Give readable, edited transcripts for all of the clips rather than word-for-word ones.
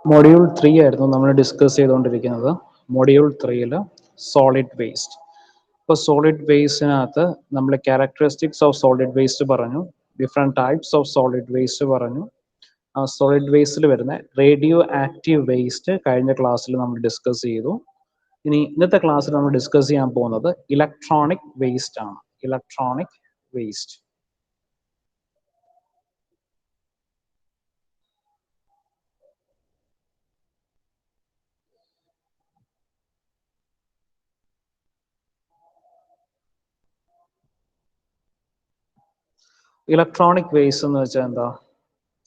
Module 3 ആയിരുന്നു നമ്മൾ discuss ചെയ്തുകൊണ്ടിരിക്കുന്നത്. Module 3 solid waste. ഇപ്പോൾ സോളിഡ് വേസ്റ്റിനകത്ത് നമ്മൾ ക്യാരക്ടറിസ്റ്റിക്സ് ഓഫ് സോളിഡ് വേസ്റ്റ് പറഞ്ഞു, different types of solid waste പറഞ്ഞു. ആ സോളിഡ് വേസ്റ്റിൽ വരുന്ന റേഡിയോ ആക്റ്റീവ് വേസ്റ്റ് കഴിഞ്ഞ ക്ലാസ്സിൽ നമ്മൾ ഡിസ്കസ് ചെയ്തു. ഇനി ഇന്നത്തെ ക്ലാസ്സിൽ നമ്മൾ ഡിസ്കസ് ചെയ്യാൻ പോകുന്നത് ഇലക്ട്രോണിക് വേസ്റ്റ് ആണ്. Electronic waste. ഇലക്ട്രോണിക് വേസ്റ്റ് എന്ന് വെച്ചാൽ എന്താ?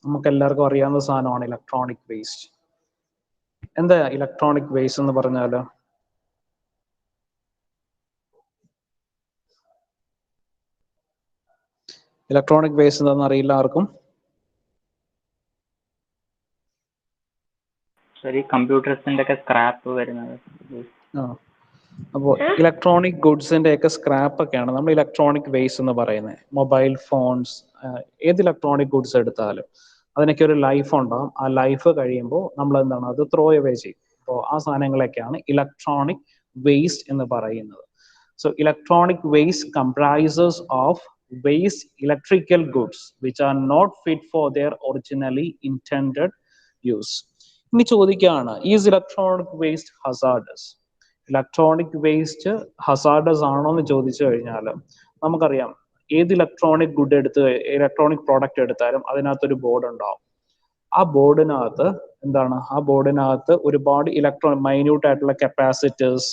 നമുക്ക് എല്ലാവർക്കും അറിയാവുന്ന സാധനമാണ് ഇലക്ട്രോണിക് വേസ്റ്റ്. എന്താ ഇലക്ട്രോണിക് വേസ്റ്റ് എന്ന് പറഞ്ഞാൽ? ഇലക്ട്രോണിക് വേസ്റ്റ് എന്താണെന്ന് അറിയില്ല ആർക്കും? കമ്പ്യൂട്ടേഴ്സിന്റെ ഒക്കെ സ്ക്രാപ്പ് വരുന്നത്. അപ്പോൾ ഇലക്ട്രോണിക് ഗുഡ്സിന്റെ ഒക്കെ സ്ക്രാപ്പ് ഒക്കെയാണ് നമ്മൾ ഇലക്ട്രോണിക് വേസ്റ്റ് എന്ന് പറയുന്നത്. മൊബൈൽ ഫോൺസ്, ഏത് ഇലക്ട്രോണിക് ഗുഡ്സ് എടുത്താലും അതിനൊക്കെ ഒരു ലൈഫ് ഉണ്ടാകും. ആ ലൈഫ് കഴിയുമ്പോൾ നമ്മൾ എന്താണ് അത് ത്രോ അവേ ചെയ്യും. അപ്പോൾ ആ സാധനങ്ങളൊക്കെയാണ് ഇലക്ട്രോണിക് വേസ്റ്റ് എന്ന് പറയുന്നത്. So electronic waste comprises of waste electrical goods which are not fit for their originally intended use. ഇനി ചോദിക്കുകയാണ്, is electronic waste hazardous? Electronic waste hazardous ആണോ എന്ന് ചോദിച്ചു കഴിഞ്ഞാൽ നമുക്കറിയാം, ഏത് ഇലക്ട്രോണിക് ഗുഡ് ഇലക്ട്രോണിക് പ്രോഡക്റ്റ് എടുത്താലും അതിനകത്തൊരു ബോർഡ് ഉണ്ടാവും. ആ ബോർഡിനകത്ത് എന്താണ്, ആ ബോർഡിനകത്ത് ഒരുപാട് മൈന്യൂട്ട് ആയിട്ടുള്ള കപ്പാസിറ്റേഴ്സ്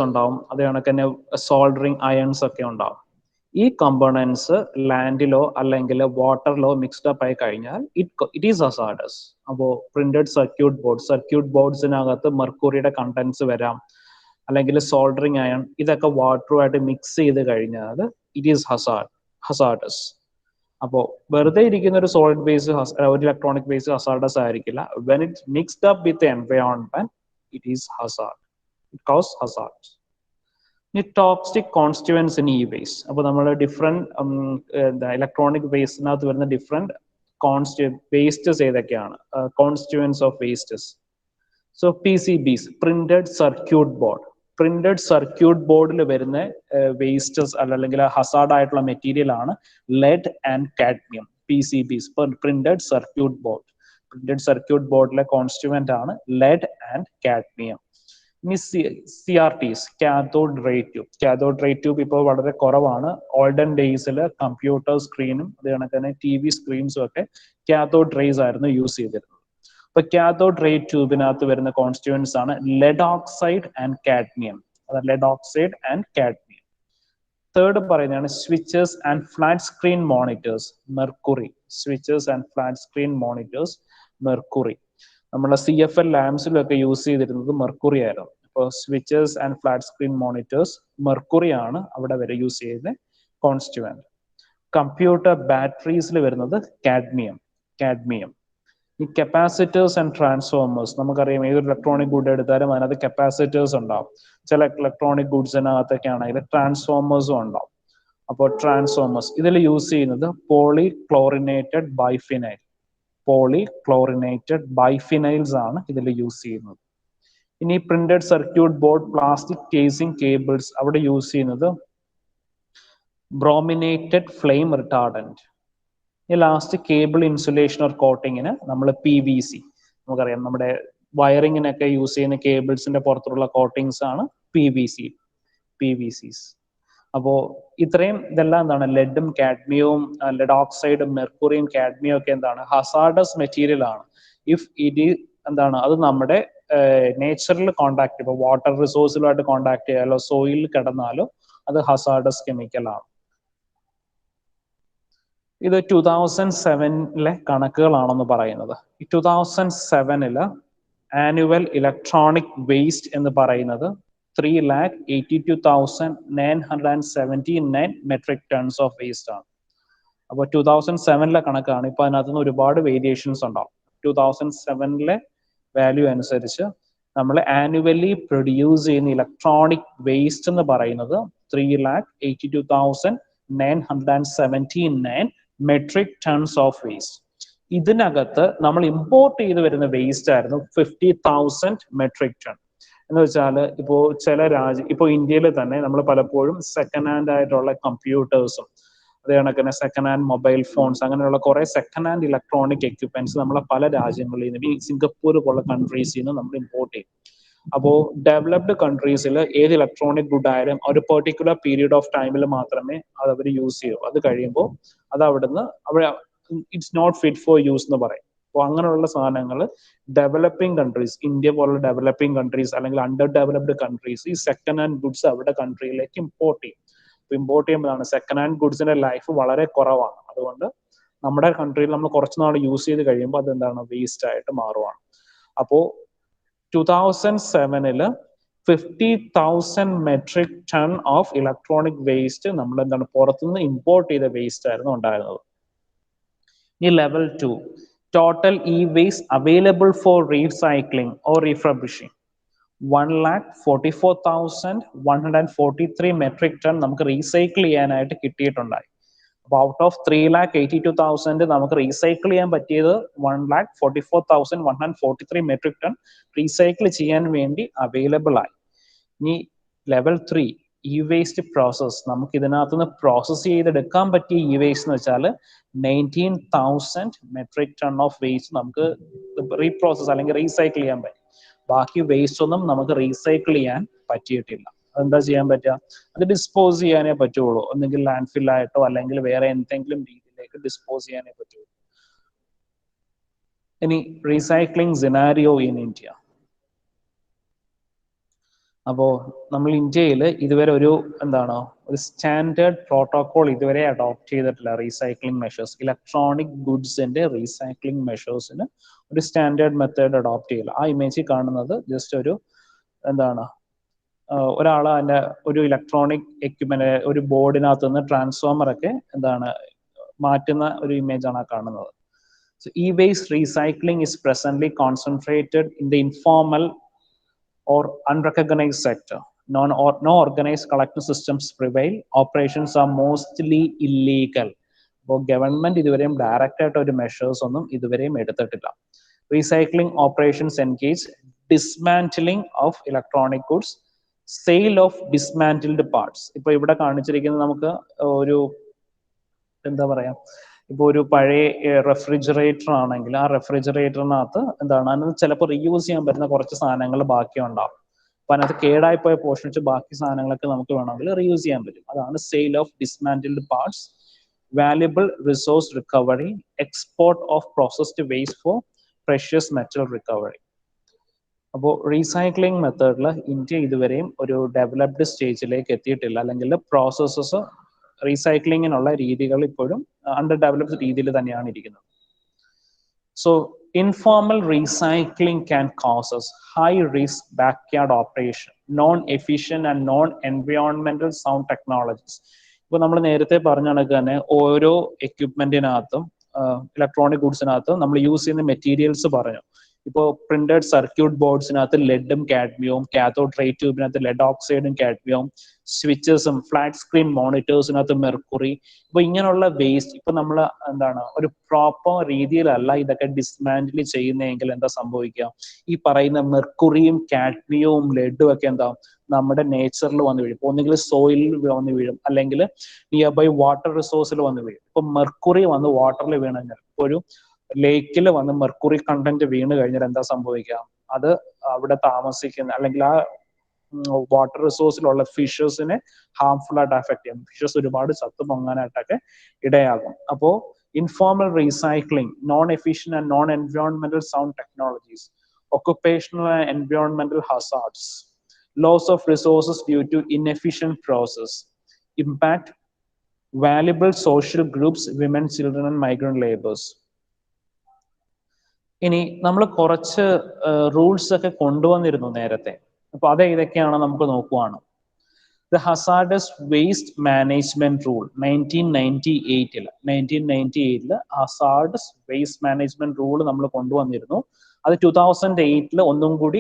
ഉണ്ടാവും. അതേ കണക്ക് തന്നെ സോൾഡറിങ് അയൺസ് ഒക്കെ ഉണ്ടാവും. ഈ കമ്പോണൻസ് ലാൻഡിലോ അല്ലെങ്കിൽ വാട്ടറിലോ മിക്സ്ഡ് അപ്പ് ആയി കഴിഞ്ഞാൽ ഇറ്റ് ഈസ് ഹസാർഡസ്. അപ്പോൾ പ്രിന്റഡ് സർക്യൂട്ട് ബോർഡ്സിനകത്ത് മെർക്കുറിയുടെ കണ്ടൻസ് വരാം, അല്ലെങ്കിൽ സോൾഡറിങ് അയൺ, ഇതൊക്കെ വാട്ടറുമായിട്ട് മിക്സ് ചെയ്ത് കഴിഞ്ഞാൽ ഇറ്റ് ഈസ് ഹസാർഡസ്. അപ്പോൾ വെറുതെ ഇരിക്കുന്ന ഒരു സോളിഡ് വേസ്റ്റ്, ഒരു ഇലക്ട്രോണിക് വേസ്റ്റ് ഹസാർഡസ് ആയിരിക്കില്ല. When it mixed up with environment it is hazard. It causes hazards. ഇനി ടോക്സിക് കോൺസ്റ്റിറ്റ്യുവൻസ് ഇൻ ഈ വേസ്റ്റ്. അപ്പോൾ നമ്മൾ ഡിഫറെന്റ് ഇലക്ട്രോണിക് വേസ്റ്റിനകത്ത് വരുന്ന ഡിഫറെന്റ് വേസ്റ്റസ് ഏതൊക്കെയാണ്? Constituents of wastes. So PCBs, printed circuit board. Printed circuit ബോർഡിൽ വരുന്ന വേസ്റ്റസ് അല്ലെങ്കിൽ ഹസാർഡ് ആയിട്ടുള്ള മെറ്റീരിയൽ ആണ് lead and cadmium. PCBs, printed circuit board. Printed circuit ബോർഡിലെ കോൺസ്റ്റിറ്റ്യുവന്റ് ആണ് ലെഡ് ആൻഡ് കാഡ്മിയം. ഇനി CRTs, cathode ray tube. Cathode ray tube ഇപ്പോൾ വളരെ കുറവാണ്. ഓൾഡൻ ഡേയ്സിൽ കമ്പ്യൂട്ടർ സ്ക്രീനും അത് കണക്ക് തന്നെ TV സ്ക്രീൻസും ഒക്കെ കാഥോഡ് റേസ് ആയിരുന്നു യൂസ് ചെയ്തിരുന്നത്. അപ്പൊ കാഥോഡ് റേ ട്യൂബിനകത്ത് വരുന്ന കോൺസ്റ്റിറ്റ്യുവൻസ് ആണ് ലെഡ് ഓക്സൈഡ് ആൻഡ് കാഡ്മിയം. അത് lead oxide and cadmium. Third പറയുന്നതാണ് switches and flat screen monitors, mercury. Switches and flat screen monitors, mercury. നമ്മുടെ CFL ലാംസിലൊക്കെ യൂസ് ചെയ്തിരുന്നത് മെർക്കുറി ആയിരുന്നു. അപ്പോൾ switches and flat screen monitors, mercury ആണ് അവിടെ വരെ യൂസ് ചെയ്ത കോൺസ്റ്റിറ്റ്യുവന്റ്. കമ്പ്യൂട്ടർ ബാറ്ററീസിൽ വരുന്നത് കാഡ്മിയം. ഈ കപ്പാസിറ്റേഴ്സ് ആൻഡ് ട്രാൻസ്ഫോമേഴ്സ്, നമുക്കറിയാം ഏതൊരു ഇലക്ട്രോണിക് ഗുഡ് എടുത്താലും അതിനകത്ത് കപ്പാസിറ്റേഴ്സ് ഉണ്ടാവും. ചില ഇലക്ട്രോണിക് ഗുഡ്സിനകത്തൊക്കെ ആണെങ്കിൽ ട്രാൻസ്ഫോമേഴ്സും ഉണ്ടാവും. അപ്പോൾ ട്രാൻസ്ഫോമേഴ്സ് ഇതിൽ യൂസ് ചെയ്യുന്നത് പോളിക്ലോറിനേറ്റഡ് ബൈഫിനൈൽസ് ആണ് ഇതിൽ യൂസ് ചെയ്യുന്നത്. ഇനി printed circuit board, plastic casing cables, അവിടെ യൂസ് ചെയ്യുന്നത് ബ്രോമിനേറ്റഡ് ഫ്ലെയിം റിട്ടാർഡന്റ്. ഈ ലാസ്റ്റ് കേബിൾ ഇൻസുലേഷൻ ഓർ കോട്ടിങ്ങിന് നമ്മൾ PVC, നമുക്കറിയാം നമ്മുടെ വയറിങ്ങിനൊക്കെ യൂസ് ചെയ്യുന്ന കേബിൾസിന്റെ പുറത്തുള്ള കോട്ടിങ്സ് ആണ് PVCs. അപ്പോൾ ഇതെല്ലാം എന്താണ്, ലെഡും കാഡ്മിയവും, ലെഡ് ഓക്സൈഡും മെർക്കുറിയും കാഡ്മിയം ഒക്കെ എന്താണ്, ഹസാർഡസ് മെറ്റീരിയൽ ആണ്. ഇഫ് ഇറ്റ് എന്താണ്, അത് നമ്മുടെ നേച്ചറിൽ കോണ്ടാക്ട്, ഇപ്പോൾ വാട്ടർ റിസോഴ്സുമായിട്ട് കോണ്ടാക്ട് ചെയ്യാലോ സോയിലിൽ കിടന്നാലോ അത് ഹസാർഡസ് കെമിക്കൽ ആണ്. ഇത് 2007 കണക്കുകളാണെന്ന് പറയുന്നത്. 2007 ആനുവൽ ഇലക്ട്രോണിക് വേസ്റ്റ് എന്ന് പറയുന്നത് 3,82,979 മെട്രിക് ടൺസ് ഓഫ് വേസ്റ്റ് ആണ്. അപ്പോൾ 2007 കണക്കാണ്. ഇപ്പൊ അതിനകത്ത് നിന്ന് ഒരുപാട് വേരിയേഷൻസ് ഉണ്ടാവും. 2007 വാല്യൂ അനുസരിച്ച് നമ്മൾ ആനുവലി പ്രൊഡ്യൂസ് ചെയ്യുന്ന ഇലക്ട്രോണിക് വേസ്റ്റ് എന്ന് പറയുന്നത് 3,82,979 മെട്രിക് ടൺസ് ഓഫ് വേസ്റ്റ്. ഇതിനകത്ത് നമ്മൾ ഇമ്പോർട്ട് ചെയ്ത് വരുന്ന വേസ്റ്റ് ആയിരുന്നു 50,000 മെട്രിക് ടൺ. എന്ന് വെച്ചാൽ ഇപ്പോൾ ചില ഇപ്പോൾ ഇന്ത്യയിൽ തന്നെ നമ്മൾ പലപ്പോഴും സെക്കൻഡ് ഹാൻഡ് ആയിട്ടുള്ള കമ്പ്യൂട്ടേഴ്സും അതേ കണക്കിന് സെക്കൻഡ് ഹാൻഡ് മൊബൈൽ ഫോൺസ് അങ്ങനെയുള്ള കുറെ സെക്കൻഡ് ഹാൻഡ് ഇലക്ട്രോണിക് എക്യുപ്മെന്റ്സ് നമ്മളെ പല രാജ്യങ്ങളിൽ നിന്ന്, ഈ സിംഗപ്പൂർ പോലുള്ള കൺട്രീസിൽ നിന്ന് നമ്മൾ ഇമ്പോർട്ട് ചെയ്യും. അപ്പോൾ ഡെവലപ്ഡ് കൺട്രീസിൽ ഏത് ഇലക്ട്രോണിക് ഗുഡ് ആയാലും ഒരു പെർട്ടിക്കുലർ പീരീഡ് ഓഫ് ടൈമിൽ മാത്രമേ അത് അവർ യൂസ് ചെയ്യൂ. അത് കഴിയുമ്പോൾ അത് അവിടുന്ന് it's not fit for use എന്ന് പറയും. അപ്പോൾ അങ്ങനെയുള്ള സാധനങ്ങൾ ഡെവലപ്പിംഗ് കൺട്രീസ്, ഇന്ത്യ പോലുള്ള ഡെവലപ്പിംഗ് കൺട്രീസ് അല്ലെങ്കിൽ അണ്ടർ ഡെവലപ്ഡ് കൺട്രീസ് ഈ സെക്കൻഡ് ഹാൻഡ് ഗുഡ്സ് അവരുടെ കൺട്രിയിലേക്ക് ഇമ്പോർട്ട് ചെയ്യും. ഇമ്പോർട്ട് ചെയ്യുമ്പോഴാണ് സെക്കൻഡ് ഹാൻഡ് ഗുഡ്സിന്റെ ലൈഫ് വളരെ കുറവാണ്. അതുകൊണ്ട് നമ്മുടെ കൺട്രിയിൽ നമ്മൾ കുറച്ച് നാൾ യൂസ് ചെയ്ത് കഴിയുമ്പോൾ അതെന്താണ് വേസ്റ്റ് ആയിട്ട് മാറുവാണ്. അപ്പോൾ 2007 50,000 metric ton of electronic waste നമ്മൾ എന്താണ് പുറത്തുനിന്ന് ഇമ്പോർട്ട് ചെയ്ത വേസ്റ്റ് ആയിരുന്നു ഉണ്ടായിരുന്നത്. ഈ level 2 total e waste available for recycling or refurbishing 1,44,143 metric ton നമുക്ക് റീസൈക്കിൾ ചെയ്യാനായിട്ട് കിട്ടിയിട്ടുണ്ടായി. അപ്പോൾ ഔട്ട് ഓഫ് 3,82,000 നമുക്ക് റീസൈക്കിൾ ചെയ്യാൻ പറ്റിയത് 1,44,143 മെട്രിക് ടൺ റീസൈക്കിൾ ചെയ്യാൻ വേണ്ടി അവൈലബിൾ ആയി. ഇനി ലെവൽ 3 ഇ വേസ്റ്റ് പ്രോസസ്, നമുക്ക് ഇതിനകത്തുനിന്ന് പ്രോസസ് ചെയ്തെടുക്കാൻ പറ്റിയ ഇ വേസ്റ്റ് എന്ന് വെച്ചാൽ 19,000 മെട്രിക് ടൺ ഓഫ് വേസ്റ്റ് നമുക്ക് റീപ്രോസസ് അല്ലെങ്കിൽ റീസൈക്കിൾ ചെയ്യാൻ പറ്റും. ബാക്കി വേസ്റ്റ് ഒന്നും നമുക്ക് റീസൈക്കിൾ ചെയ്യാൻ പറ്റിയിട്ടില്ല. അതെന്താ ചെയ്യാൻ പറ്റുക? അത് ഡിസ്പോസ് ചെയ്യാനേ പറ്റുള്ളൂ. ഒന്നെങ്കിൽ ലാൻഡ് ഫിൽ ആയിട്ടോ അല്ലെങ്കിൽ വേറെ എന്തെങ്കിലും രീതിയിലേക്ക് ഡിസ്പോസ് ചെയ്യാനേ പറ്റുള്ളൂ. ഇനി റീസൈക്ലിംഗ് സിനാരിയോ ഇൻ ഇന്ത്യ. അപ്പോൾ നമ്മൾ ഇന്ത്യയിൽ ഇതുവരെ ഒരു സ്റ്റാൻഡേർഡ് പ്രോട്ടോകോൾ ഇതുവരെ അഡോപ്റ്റ് ചെയ്തിട്ടില്ല. റീസൈക്ലിംഗ് മെഷേഴ്സ്, ഇലക്ട്രോണിക് ഗുഡ്സിന്റെ റീസൈക്ലിംഗ് മെഷേഴ്സിന് ഒരു സ്റ്റാൻഡേർഡ് മെത്തേഡ് അഡോപ്റ്റ് ചെയ്യില്ല. ആ ഇമേജിൽ കാണുന്നത് ജസ്റ്റ് ഒരു ഒരാൾ അതിന്റെ ഒരു ഇലക്ട്രോണിക് എക്യുപ്മെന്റ് ഒരു ബോർഡിനകത്ത് നിന്ന് ട്രാൻസ്ഫോമർ ഒക്കെ മാറ്റുന്ന ഒരു ഇമേജ് ആണ് കാണുന്നത്. So e-waste recycling is presently concentrated in the informal or unrecognized sector. No organized collection systems prevail. Operations are mostly illegal. അപ്പോൾ ഗവൺമെന്റ് ഇതുവരെയും ഡയറക്റ്റ് ആയിട്ട് ഒരു മെഷേഴ്സ് ഒന്നും ഇതുവരെയും എടുത്തിട്ടില്ല. Recycling operations engage dismantling of electronic goods, sale of dismantled parts. ഇപ്പൊ ഇവിടെ കാണിച്ചിരിക്കുന്നത് നമുക്ക് ഒരു ഇപ്പോൾ ഒരു പഴയ റെഫ്രിജറേറ്റർ ആണെങ്കിൽ ആ റെഫ്രിജറേറ്ററിനകത്ത് അതിന് ചിലപ്പോൾ റീയൂസ് ചെയ്യാൻ പറ്റുന്ന കുറച്ച് സാധനങ്ങൾ ബാക്കി ഉണ്ടാവും. അപ്പൊ അതിനകത്ത് കേടായി പോയ പോർഷൻ വെച്ച് ബാക്കി സാധനങ്ങളൊക്കെ നമുക്ക് വേണമെങ്കിൽ റീയൂസ് ചെയ്യാൻ പറ്റും. അതാണ് sale of dismantled parts. Valuable resource recovery, export of processed waste for precious metal recovery. അപ്പോൾ റീസൈക്ലിംഗ് മെത്തേഡിൽ ഇന്ത്യ ഇതുവരെയും ഒരു ഡെവലപ്ഡ് സ്റ്റേജിലേക്ക് എത്തിയിട്ടില്ല, അല്ലെങ്കിൽ പ്രോസസ്സസ് റീസൈക്ലിങ്ങിനുള്ള രീതികൾ ഇപ്പോഴും അണ്ടർ ഡെവലപ്ഡ് രീതിയിൽ തന്നെയാണ് ഇരിക്കുന്നത്. So informal recycling can causes high risk backyard operation, non efficient and non എൻവയോൺമെന്റൽ സൗണ്ട് ടെക്നോളജീസ്. ഇപ്പൊ നമ്മൾ നേരത്തെ പറഞ്ഞ കണക്ക് തന്നെ ഓരോ എക്യുപ്മെന്റിനകത്തും ഇലക്ട്രോണിക് ഗുഡ്സിനകത്തും നമ്മൾ യൂസ് ചെയ്യുന്ന മെറ്റീരിയൽസ് പറഞ്ഞു. ഇപ്പോൾ പ്രിന്റഡ് സർക്യൂട്ട് ബോർഡ്സിനകത്ത് ലെഡും കാഡ്മിയവും, കാത്തോഡ് റേ ട്യൂബിനകത്ത് ലെഡ് ഓക്സൈഡും കാഡ്മിയവും, സ്വിച്ചസും ഫ്ലാറ്റ് സ്ക്രീൻ മോണിറ്റേഴ്സിനകത്ത് മെർക്കുറി. ഇപ്പൊ ഇങ്ങനെയുള്ള വേസ്റ്റ് ഇപ്പൊ നമ്മൾ ഒരു പ്രോപ്പർ രീതിയിലല്ല ഇതൊക്കെ ഡിസ്മാന്റിൽ ചെയ്യുന്നതെങ്കിൽ എന്താ സംഭവിക്കുക? ഈ പറയുന്ന മെർക്കുറിയും കാഡ്മിയവും ലെഡും ഒക്കെ നമ്മുടെ നേച്ചറിൽ വന്ന് വീഴും. ഒന്നുകിൽ സോയിലിൽ വന്ന് വീഴും, അല്ലെങ്കിൽ നിയർ ബൈ വാട്ടർ റിസോഴ്സിൽ വന്ന് വീഴും. ഇപ്പൊ മെർക്കുറി വന്ന് വാട്ടറിൽ വീണ് കഴിഞ്ഞാൽ, ഇപ്പൊ ഒരു ലേക്കിൽ വന്ന് മെർക്കുറി കണ്ടന്റ് വീണ് കഴിഞ്ഞാൽ എന്താ സംഭവിക്കുക? അത് അവിടെ താമസിക്കുന്ന അല്ലെങ്കിൽ ആ വാട്ടർ റിസോഴ്സിലുള്ള ഫിഷസിനെ ഹാംഫുൾ ആയിട്ട് അഫക്ട് ചെയ്യും. ഫിഷസ് ഒരുപാട് ചത്തു പൊങ്ങാനായിട്ടൊക്കെ ഇടയാകും. അപ്പോൾ informal recycling, non efficient and non എൻവയോൺമെന്റൽ sound technologies, occupational and environmental hazards, loss of resources due to inefficient process, impact valuable social groups, women, children and migrant laborers. ഇനി നമ്മൾ കുറച്ച് റൂൾസ് ഒക്കെ കൊണ്ടുവന്നിരുന്നു നേരത്തെ. അപ്പൊ അത് ഏതൊക്കെയാണ് നമുക്ക് നോക്കുവാണ്. The hazardous waste management rule 1998 hazardous waste management rule നമ്മൾ കൊണ്ടുവന്നിരുന്നു. അത് 2008 ഒന്നും കൂടി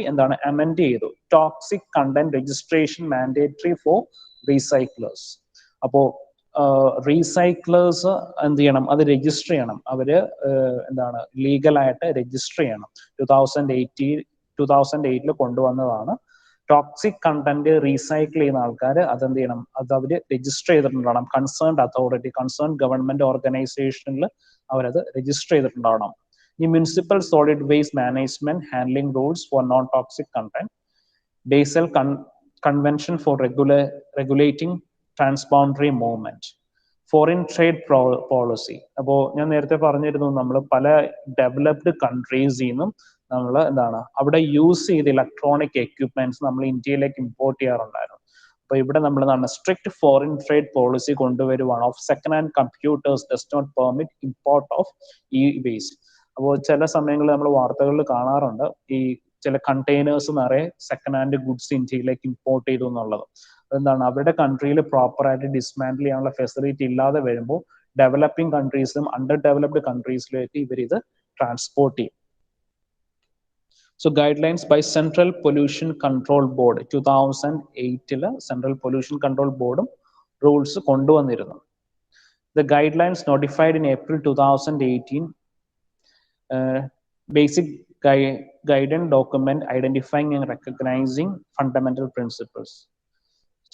അമെൻഡ് ചെയ്തു. Toxic content registration mandatory for recyclers. അപ്പോ റീസൈക്ലേഴ്സ് എന്ത് ചെയ്യണം, അത് രജിസ്റ്റർ ചെയ്യണം. അവര് എന്താണ് ലീഗലായിട്ട് രജിസ്റ്റർ ചെയ്യണം. 2008 കൊണ്ടുവന്നതാണ്. ടോക്സിക് കണ്ടന്റ് റീസൈക്കിൾ ചെയ്യുന്ന ആൾക്കാർ അതെന്ത് ചെയ്യണം, അത് അവർ രജിസ്റ്റർ ചെയ്തിട്ടുണ്ടാവണം. കൺസേൺഡ് അതോറിറ്റി, കൺസേൺ ഗവൺമെന്റ് ഓർഗനൈസേഷനിൽ അവരത് രജിസ്റ്റർ ചെയ്തിട്ടുണ്ടാവണം. ഈ municipal solid waste management handling rules for non toxic content, Basel convention for regulating transboundary movement, foreign trade policy. അപ്പോൾ ഞാൻ നേരത്തെ പറഞ്ഞിരുന്നു, നമ്മൾ പല ഡെവലപ്ഡ് കൺട്രീസിൽ നിന്നും നമ്മൾ എന്താണ് അവിടെ യൂസ് ചെയ്ത ഇലക്ട്രോണിക് എക്യുപ്മെന്റ്സ് നമ്മൾ ഇന്ത്യയിലേക്ക് ഇമ്പോർട്ട് ചെയ്യാറുണ്ടായിരുന്നു. അപ്പൊ ഇവിടെ നമ്മൾ എന്താണ് സ്ട്രിക്ട് ഫോറിൻ ട്രേഡ് പോളിസി കൊണ്ടുവരുവാണ്. Of second hand computers does not permit import of E waste. അപ്പോൾ ചില സമയങ്ങളിൽ നമ്മൾ വാർത്തകളിൽ കാണാറുണ്ട്, ഈ ചില കണ്ടെയ്നേഴ്സ് നിറയെ സെക്കൻഡ് ഹാൻഡ് ഗുഡ്സ് ഇന്ത്യയിലേക്ക് ഇമ്പോർട്ട് ചെയ്തു എന്നുള്ളത്. അതെന്താണ്, അവരുടെ കൺട്രിയിൽ പ്രോപ്പറായിട്ട് ഡിസ്മാൻഡിൽ ചെയ്യാനുള്ള ഫെസിലിറ്റി ഇല്ലാതെ വരുമ്പോൾ ഡെവലപ്പിംഗ് കൺട്രീസും അണ്ടർ ഡെവലപ്ഡ് കൺട്രീസിലേക്ക് ഇവരിത് ട്രാൻസ്പോർട്ട് ചെയ്യും. So guidelines by Central Pollution Control Board 2008 Central Pollution Control Board rules കൊണ്ടുവന്നിരുന്നു. The guidelines notified in April 2018 basic guidance document identifying and recognizing fundamental principles.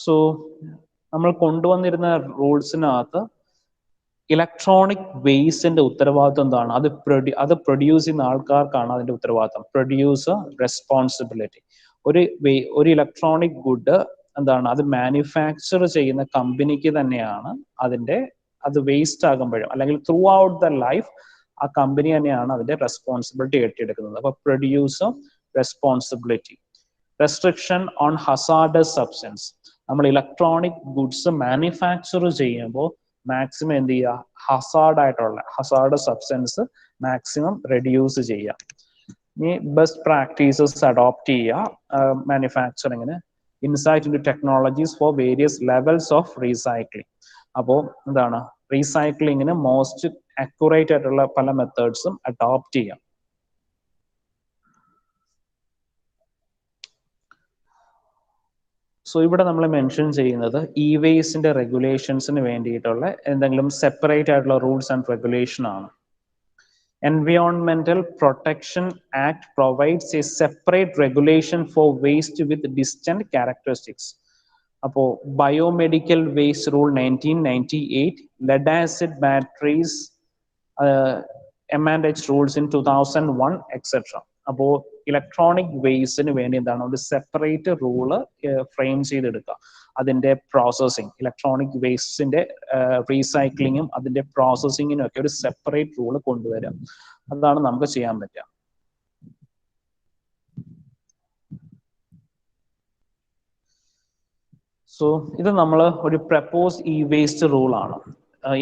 So നമ്മൾ കൊണ്ടുവന്നിരുന്ന റൂൾസിനകത്ത് electronic വേസ്റ്റിന്റെ ഉത്തരവാദിത്വം എന്താണ്, അത് produce ചെയ്യുന്ന ആൾക്കാർക്കാണ് അതിന്റെ ഉത്തരവാദിത്വം. Producer responsibility. ഒരു electronic good എന്താണ്, അത് മാനുഫാക്ചർ ചെയ്യുന്ന കമ്പനിക്ക് തന്നെയാണ് അത് വേസ്റ്റ് ആകുമ്പോഴും അല്ലെങ്കിൽ ത്രൂ ഔട്ട് ദ ലൈഫ് ആ കമ്പനി തന്നെയാണ് അതിന്റെ റെസ്പോൺസിബിലിറ്റി ഏറ്റെടുക്കുന്നത്. അപ്പൊ producer responsibility. Restriction on hazardous substance. നമ്മൾ ഇലക്ട്രോണിക് ഗുഡ്സ് മാനുഫാക്ചർ ചെയ്യുമ്പോൾ മാക്സിമം എന്ത് ചെയ്യുക, ഹസാർഡ് സബ്സ്റ്റൻസ് മാക്സിമം റെഡ്യൂസ് ചെയ്യുക. ഇനി ബെസ്റ്റ് പ്രാക്ടീസസ് അഡോപ്റ്റ് ചെയ്യുക മാനുഫാക്ചറിങ്ങിന്. Insight in to technologies for various levels of recycling. അപ്പോൾ എന്താണ്, റീസൈക്ലിങ്ങിന് മോസ്റ്റ് അക്യുറേറ്റ് ആയിട്ടുള്ള പല മെത്തേഡ്സും അഡോപ്റ്റ് ചെയ്യാം. സോ ഇവിടെ നമ്മൾ മെൻഷൻ ചെയ്യുന്നത് ഇ വേസ്റ്റിന്റെ റെഗുലേഷൻസിന് വേണ്ടിയിട്ടുള്ള എന്തെങ്കിലും സെപ്പറേറ്റ് ആയിട്ടുള്ള റൂൾസ് ആൻഡ് റെഗുലേഷൻ ആണ്. Environmental Protection Act provides a separate regulation for waste with distinct characteristics. അപ്പോൾ biomedical waste rule 1998, lead acid batteries M&H rules in 2001 etc. അപ്പോൾ ഇലക്ട്രോണിക് വേസ്റ്റിന് വേണ്ടി എന്താണ് ഒരു സെപ്പറേറ്റ് റൂള് ഫ്രെയിം ചെയ്തെടുക്കുക. അതിന്റെ പ്രോസസ്സിങ്, ഇലക്ട്രോണിക് വേസ്റ്റിന്റെ റീസൈക്ലിങ്ങും അതിന്റെ പ്രോസസ്സിങ്ങിനും ഒക്കെ ഒരു സെപ്പറേറ്റ് റൂള് കൊണ്ടുവരിക. അതാണ് നമുക്ക് ചെയ്യാൻ പറ്റുക. സോ ഇത് നമ്മൾ ഒരു പ്രപ്പോസ് ഇ വേസ്റ്റ് റൂളാണ്.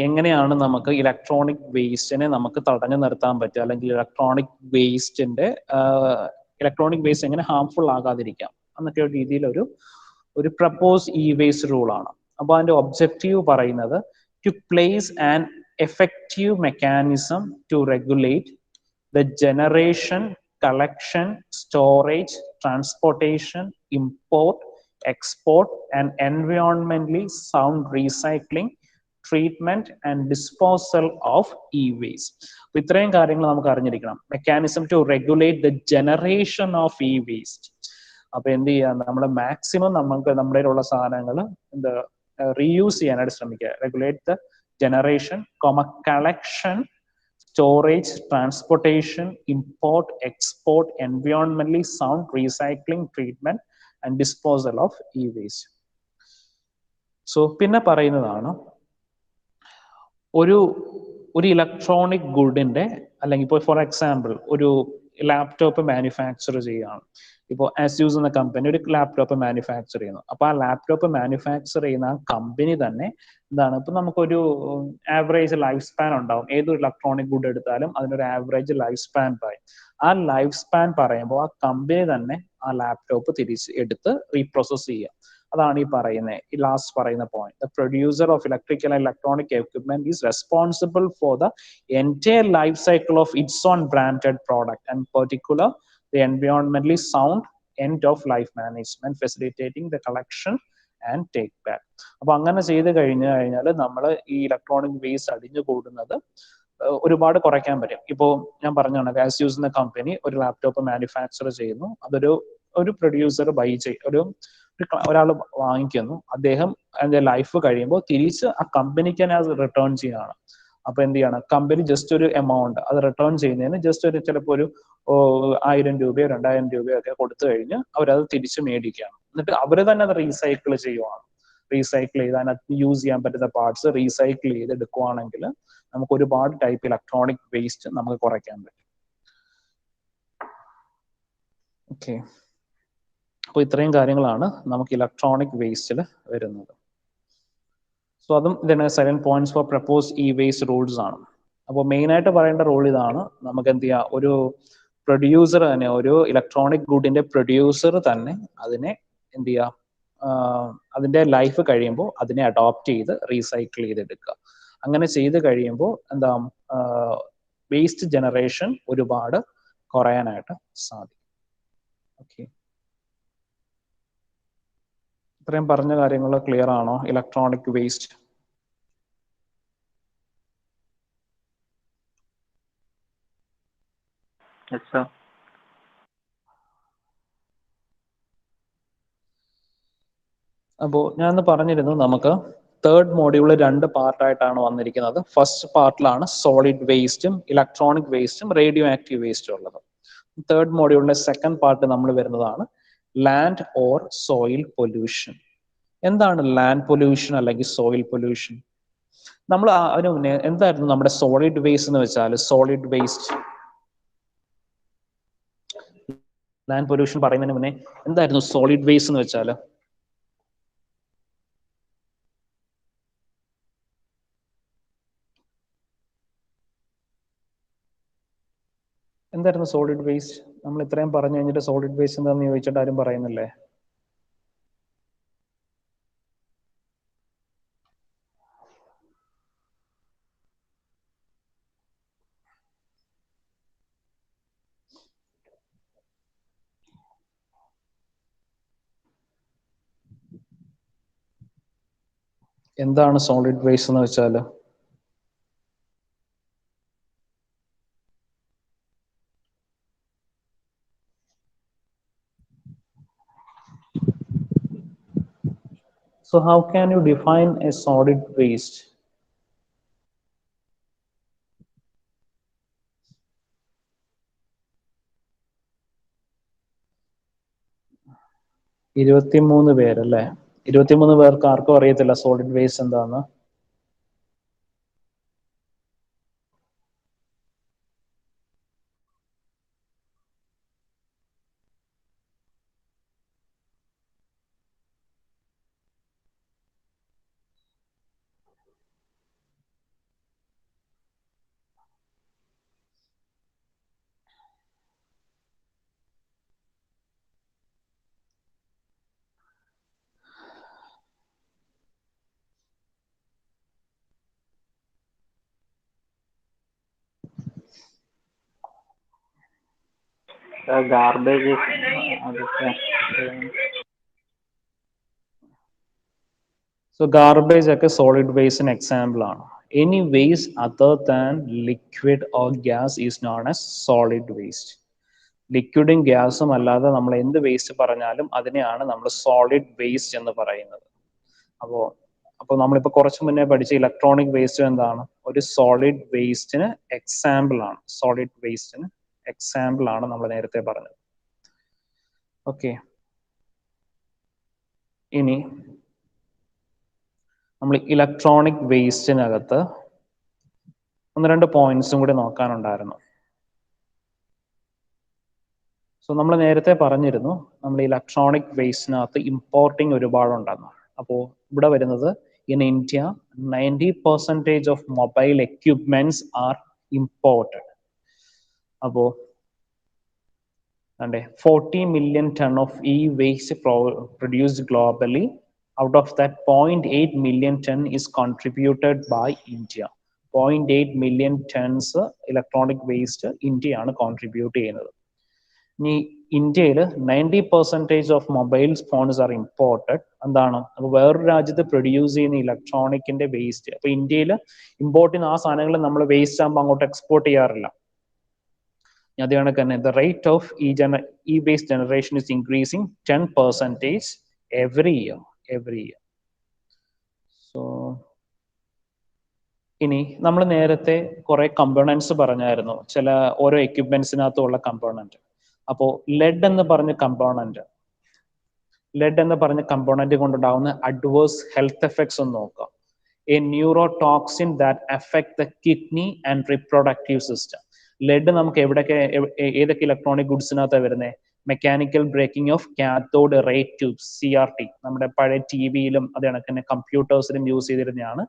എങ്ങനെയാണ് നമുക്ക് ഇലക്ട്രോണിക് വേസ്റ്റിനെ നമുക്ക് തടഞ്ഞു നിർത്താൻ പറ്റുക, അല്ലെങ്കിൽ ഇലക്ട്രോണിക് വേസ്റ്റ് എങ്ങനെ ഹാംഫുൾ ആകാതിരിക്കാം എന്നൊക്കെ ഒരു രീതിയിൽ ഒരു പ്രപ്പോസ് ഇ വേസ്റ്റ് റൂളാണ്. അപ്പോൾ അതിന്റെ ഒബ്ജക്റ്റീവ് പറയുന്നത് to place an effective mechanism to regulate the generation, collection, storage, transportation, import, export and environmentally sound recycling, treatment and disposal of e-waste. ഇത്രയും കാര്യങ്ങൾ നമുക്ക് അറിഞ്ഞിരിക്കണം. Mechanism to regulate the generation of E waste. അപ്പൊ എന്ത് ചെയ്യാം, നമ്മൾ maximum നമുക്ക് നമ്മുടെ ഉള്ള സാധനങ്ങൾ റീയൂസ് ചെയ്യാനായിട്ട് ശ്രമിക്കുക. Regulate the generation, collection, storage, transportation, import, export, environmentally sound recycling, treatment and disposal of e-waste. So പിന്നെ പറയുന്നതാണ് ഒരു ഇലക്ട്രോണിക് ഗുഡിന്റെ, അല്ലെങ്കിൽ ഇപ്പോൾ ഫോർ എക്സാമ്പിൾ ഒരു ലാപ്ടോപ്പ് മാനുഫാക്ചർ ചെയ്യുകയാണ്. ഇപ്പോൾ ASUS എന്ന കമ്പനി ഒരു ലാപ്ടോപ്പ് മാനുഫാക്ചർ ചെയ്യുന്നു. അപ്പോൾ ആ ലാപ്ടോപ്പ് മാനുഫാക്ചർ ചെയ്യുന്ന ആ കമ്പനി തന്നെ എന്താണ്, ഇപ്പൊ നമുക്കൊരു ആവറേജ് ലൈഫ് സ്പാൻ ഉണ്ടാവും. ഏതൊരു ഇലക്ട്രോണിക് ഗുഡ് എടുത്താലും അതിനൊരു ആവറേജ് ലൈഫ് സ്പാൻ പറയും. ആ ലൈഫ് സ്പാൻ പറയുമ്പോൾ ആ കമ്പനി തന്നെ ആ ലാപ്ടോപ്പ് എടുത്ത് റീപ്രോസസ് ചെയ്യുക. അതാണ് ഈ ലാസ്റ്റ് പറയുന്ന point. The producer of electrical and electronic equipment is responsible for the entire life cycle of its on branded product and particular the environmentally sound end of life management, facilitating the collection and take back. അപ്പൊ അങ്ങനെ ചെയ്ത് കഴിഞ്ഞാൽ നമ്മൾ ഈ electronic waste അടിഞ്ഞു കൂടുന്നത് ഒരുപാട് കുറയ്ക്കാൻ പറ്റും. ഇപ്പോൾ ഞാൻ പറഞ്ഞാണ് വാസ്യൂസ് എന്ന കമ്പനി ഒരു ലാപ്ടോപ്പ് മാനുഫാക്ചർ ചെയ്യുന്നു. ഒരു പ്രൊഡ്യൂസർ ബൈ ചെയ്യും, ഒരാൾ വാങ്ങിക്കുന്നു. അദ്ദേഹം അതിന്റെ ലൈഫ് കഴിയുമ്പോൾ തിരിച്ച് ആ കമ്പനിക്ക് തന്നെ അത് റിട്ടേൺ ചെയ്യാണ്. അപ്പൊ എന്ത് ചെയ്യണം, കമ്പനി ജസ്റ്റ് ഒരു എമൗണ്ട് അത് റിട്ടേൺ ചെയ്യുന്നതിന് ജസ്റ്റ് ഒരു ചിലപ്പോൾ ഒരു 1000 രൂപയോ 2000 രൂപയോ ഒക്കെ കൊടുത്തു കഴിഞ്ഞ് അവരത് തിരിച്ച് മേടിക്കുകയാണ്. എന്നിട്ട് അവർ തന്നെ അത് റീസൈക്കിൾ ചെയ്യുവാണ്. റീസൈക്കിൾ ചെയ്ത് അതിനകത്ത് യൂസ് ചെയ്യാൻ പറ്റുന്ന പാർട്സ് റീസൈക്കിൾ ചെയ്ത് എടുക്കുവാണെങ്കിൽ നമുക്ക് ഒരുപാട് ടൈപ്പ് ഇലക്ട്രോണിക് വേസ്റ്റ് നമുക്ക് കുറയ്ക്കാൻ പറ്റും. ഓക്കെ, അപ്പോൾ ഇത്രയും കാര്യങ്ങളാണ് നമുക്ക് ഇലക്ട്രോണിക് വേസ്റ്റിൽ വരുന്നത്. സോ അതും ഇതിന് 7 points for propose E waste rules ആണ്. അപ്പോൾ മെയിൻ ആയിട്ട് പറയേണ്ട റൂൾ ഇതാണ്, നമുക്ക് എന്ത് ചെയ്യാം, ഒരു പ്രൊഡ്യൂസർ തന്നെ, ഒരു ഇലക്ട്രോണിക് ഗുഡിന്റെ പ്രൊഡ്യൂസർ തന്നെ അതിനെ എന്ത് ചെയ്യുക, അതിന്റെ ലൈഫ് കഴിയുമ്പോൾ അതിനെ അഡോപ്റ്റ് ചെയ്ത് റീസൈക്കിൾ ചെയ്തെടുക്കുക. അങ്ങനെ ചെയ്ത് കഴിയുമ്പോൾ എന്താ, വേസ്റ്റ് ജനറേഷൻ ഒരുപാട് കുറയാനായിട്ട് സാധിക്കും. ഓക്കെ, ഇത്രയും പറഞ്ഞ കാര്യങ്ങൾ ക്ലിയർ ആണോ? Electronic waste. Yes, sir. അപ്പോൾ ഞാൻ പറഞ്ഞിരുന്നു, നമുക്ക് തേർഡ് മോഡ്യൂള് 2 പാർട്ടായിട്ടാണ് വന്നിരിക്കുന്നത്. ഫസ്റ്റ് പാർട്ടിലാണ് സോളിഡ് വേസ്റ്റും ഇലക്ട്രോണിക് വേസ്റ്റും റേഡിയോ ആക്റ്റീവ് വേസ്റ്റും ഉള്ളത്. തേർഡ് മോഡ്യൂളിന്റെ സെക്കൻഡ് പാർട്ട് നമ്മൾ വരുന്നതാണ് ലാൻഡ് ഓർ സോയിൽ പൊല്യൂഷൻ. എന്താണ് ലാൻഡ് പൊല്യൂഷൻ അല്ലെങ്കിൽ സോയിൽ പൊല്യൂഷൻ? നമ്മൾ അതിന് മുന്നേ എന്തായിരുന്നു നമ്മുടെ സോളിഡ് വേസ്റ്റ് എന്ന് വെച്ചാൽ? സോളിഡ് വേസ്റ്റ്, ലാൻഡ് പൊല്യൂഷൻ പറയുന്നതിന് മുന്നേ എന്തായിരുന്നു സോളിഡ് വേസ്റ്റ് എന്ന് വെച്ചാൽ? എന്തായിരുന്നു സോളിഡ് വേസ്റ്റ്? നമ്മൾ ഇത്രയും പറഞ്ഞു കഴിഞ്ഞിട്ട് സോളിഡ് വേസ്റ്റ് എന്താണെന്ന് ചോദിച്ചിട്ട് ആരും പറയുന്നില്ലേ? എന്താണ് സോളിഡ് വേസ്റ്റ് എന്ന് വെച്ചാൽ? So how can you define a solid waste? ഇരുപത്തിമൂന്ന് പേരല്ലേ? 23 പേർക്ക് ആർക്കും അറിയത്തില്ല സോളിഡ് വേസ്റ്റ് എന്താന്ന്. Garbage is So garbage ഒക്കെ സോളിഡ് വേസ്റ്റിന് എക്സാമ്പിൾ ആണ്. Any waste other than liquid or gas is known as solid waste. ലിക്വിഡും ഗ്യാസും അല്ലാതെ നമ്മൾ എന്ത് വേസ്റ്റ് പറഞ്ഞാലും അതിനെയാണ് നമ്മൾ സോളിഡ് വേസ്റ്റ് എന്ന് പറയുന്നത്. അപ്പോൾ നമ്മളിപ്പോൾ കുറച്ച് മുന്നേ പഠിച്ച ഇലക്ട്രോണിക് വേസ്റ്റ് എന്താണ്? ഒരു സോളിഡ് വേസ്റ്റിന് എക്സാമ്പിൾ ആണ്. സോളിഡ് വേസ്റ്റിന് എക്സാമ്പിൾ ആണ് നമ്മൾ നേരത്തെ പറഞ്ഞത്. ഓക്കെ, ഇനി നമ്മൾ ഇലക്ട്രോണിക് വേസ്റ്റിനകത്ത് 1-2 പോയിന്റ്സും കൂടി നോക്കാനുണ്ടായിരുന്നു. സോ നമ്മൾ നേരത്തെ പറഞ്ഞിരുന്നു, നമ്മൾ ഇലക്ട്രോണിക് വേസ്റ്റിനകത്ത് ഇമ്പോർട്ടിങ് ഒരുപാടുണ്ടെന്ന്. അപ്പോൾ ഇവിടെ വരുന്നത്, in India 90% of mobile equipments are imported. അപ്പോൾ 40 million ton of e-waste produced globally. Out of that, 0.8 million ton is contributed by India. 0.8 million tons electronic waste ഇന്ത്യയാണ് കോൺട്രിബ്യൂട്ട് ചെയ്യുന്നത്. ഇനി ഇന്ത്യയിൽ 90% of mobile phones are imported. എന്താണ്, അപ്പൊ വേറൊരു രാജ്യത്ത് produce ചെയ്യുന്ന ഇലക്ട്രോണിക്കിന്റെ വേസ്റ്റ്, അപ്പൊ ഇന്ത്യയിൽ ഇമ്പോർട്ട് ചെയ്യുന്ന ആ സാധനങ്ങൾ നമ്മൾ വേസ്റ്റ് ആകുമ്പോൾ അങ്ങോട്ട് എക്സ്പോർട്ട് ചെയ്യാറില്ല. അത് കണക്ക് തന്നെ the rate of E waste generation is increasing 10% every year. So ഇനി നമ്മൾ നേരത്തെ കുറെ കമ്പോണൻസ് പറഞ്ഞായിരുന്നു, ചില ഓരോ എക്യുപ്മെന്റ്സിനകത്തുള്ള കമ്പോണന്റ്. അപ്പോൾ ലെഡ് എന്ന് പറഞ്ഞ കമ്പോണന്റ് കൊണ്ടുണ്ടാവുന്ന അഡ്വേഴ്സ് ഹെൽത്ത് എഫക്ട്സ് ഒന്ന് നോക്കാം. A neurotoxin that affect the kidney and reproductive system. Lead നമുക്ക് ഏതൊക്കെ ഇലക്ട്രോണിക് ഗുഡ്സിനകത്താണ് വരുന്നത്? Mechanical breaking of cathode ray tubes, CRT. നമ്മുടെ പഴയ TVയിലും അത് കണക്ക് തന്നെ കമ്പ്യൂട്ടേഴ്സിലും യൂസ് ചെയ്തിരുന്നതാണ്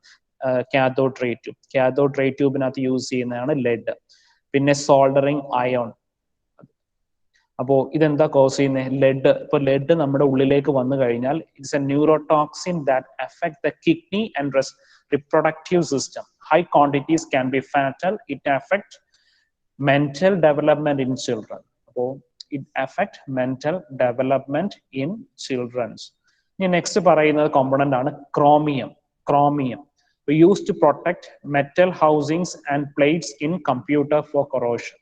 cathode ray tube. Cathode ray ട്യൂബിനകത്ത് യൂസ് ചെയ്യുന്നതാണ് ലെഡ്. പിന്നെ സോൾഡറിങ് അയോൺ. അപ്പോൾ ഇതെന്താ കോസ് ചെയ്യുന്നത്? ലെഡ്. ഇപ്പൊ ലെഡ് നമ്മുടെ ഉള്ളിലേക്ക് വന്നു കഴിഞ്ഞാൽ it's a neurotoxin that affect the kidney and reproductive system. High quantities can be fatal. It affect mental development in children. അപ്പോൾ it affect mental development in childrens. ഇനി നെക്സ്റ്റ് പറയുന്നത് component ആണ് chromium. used to protect metal housings and plates in computer for corrosion.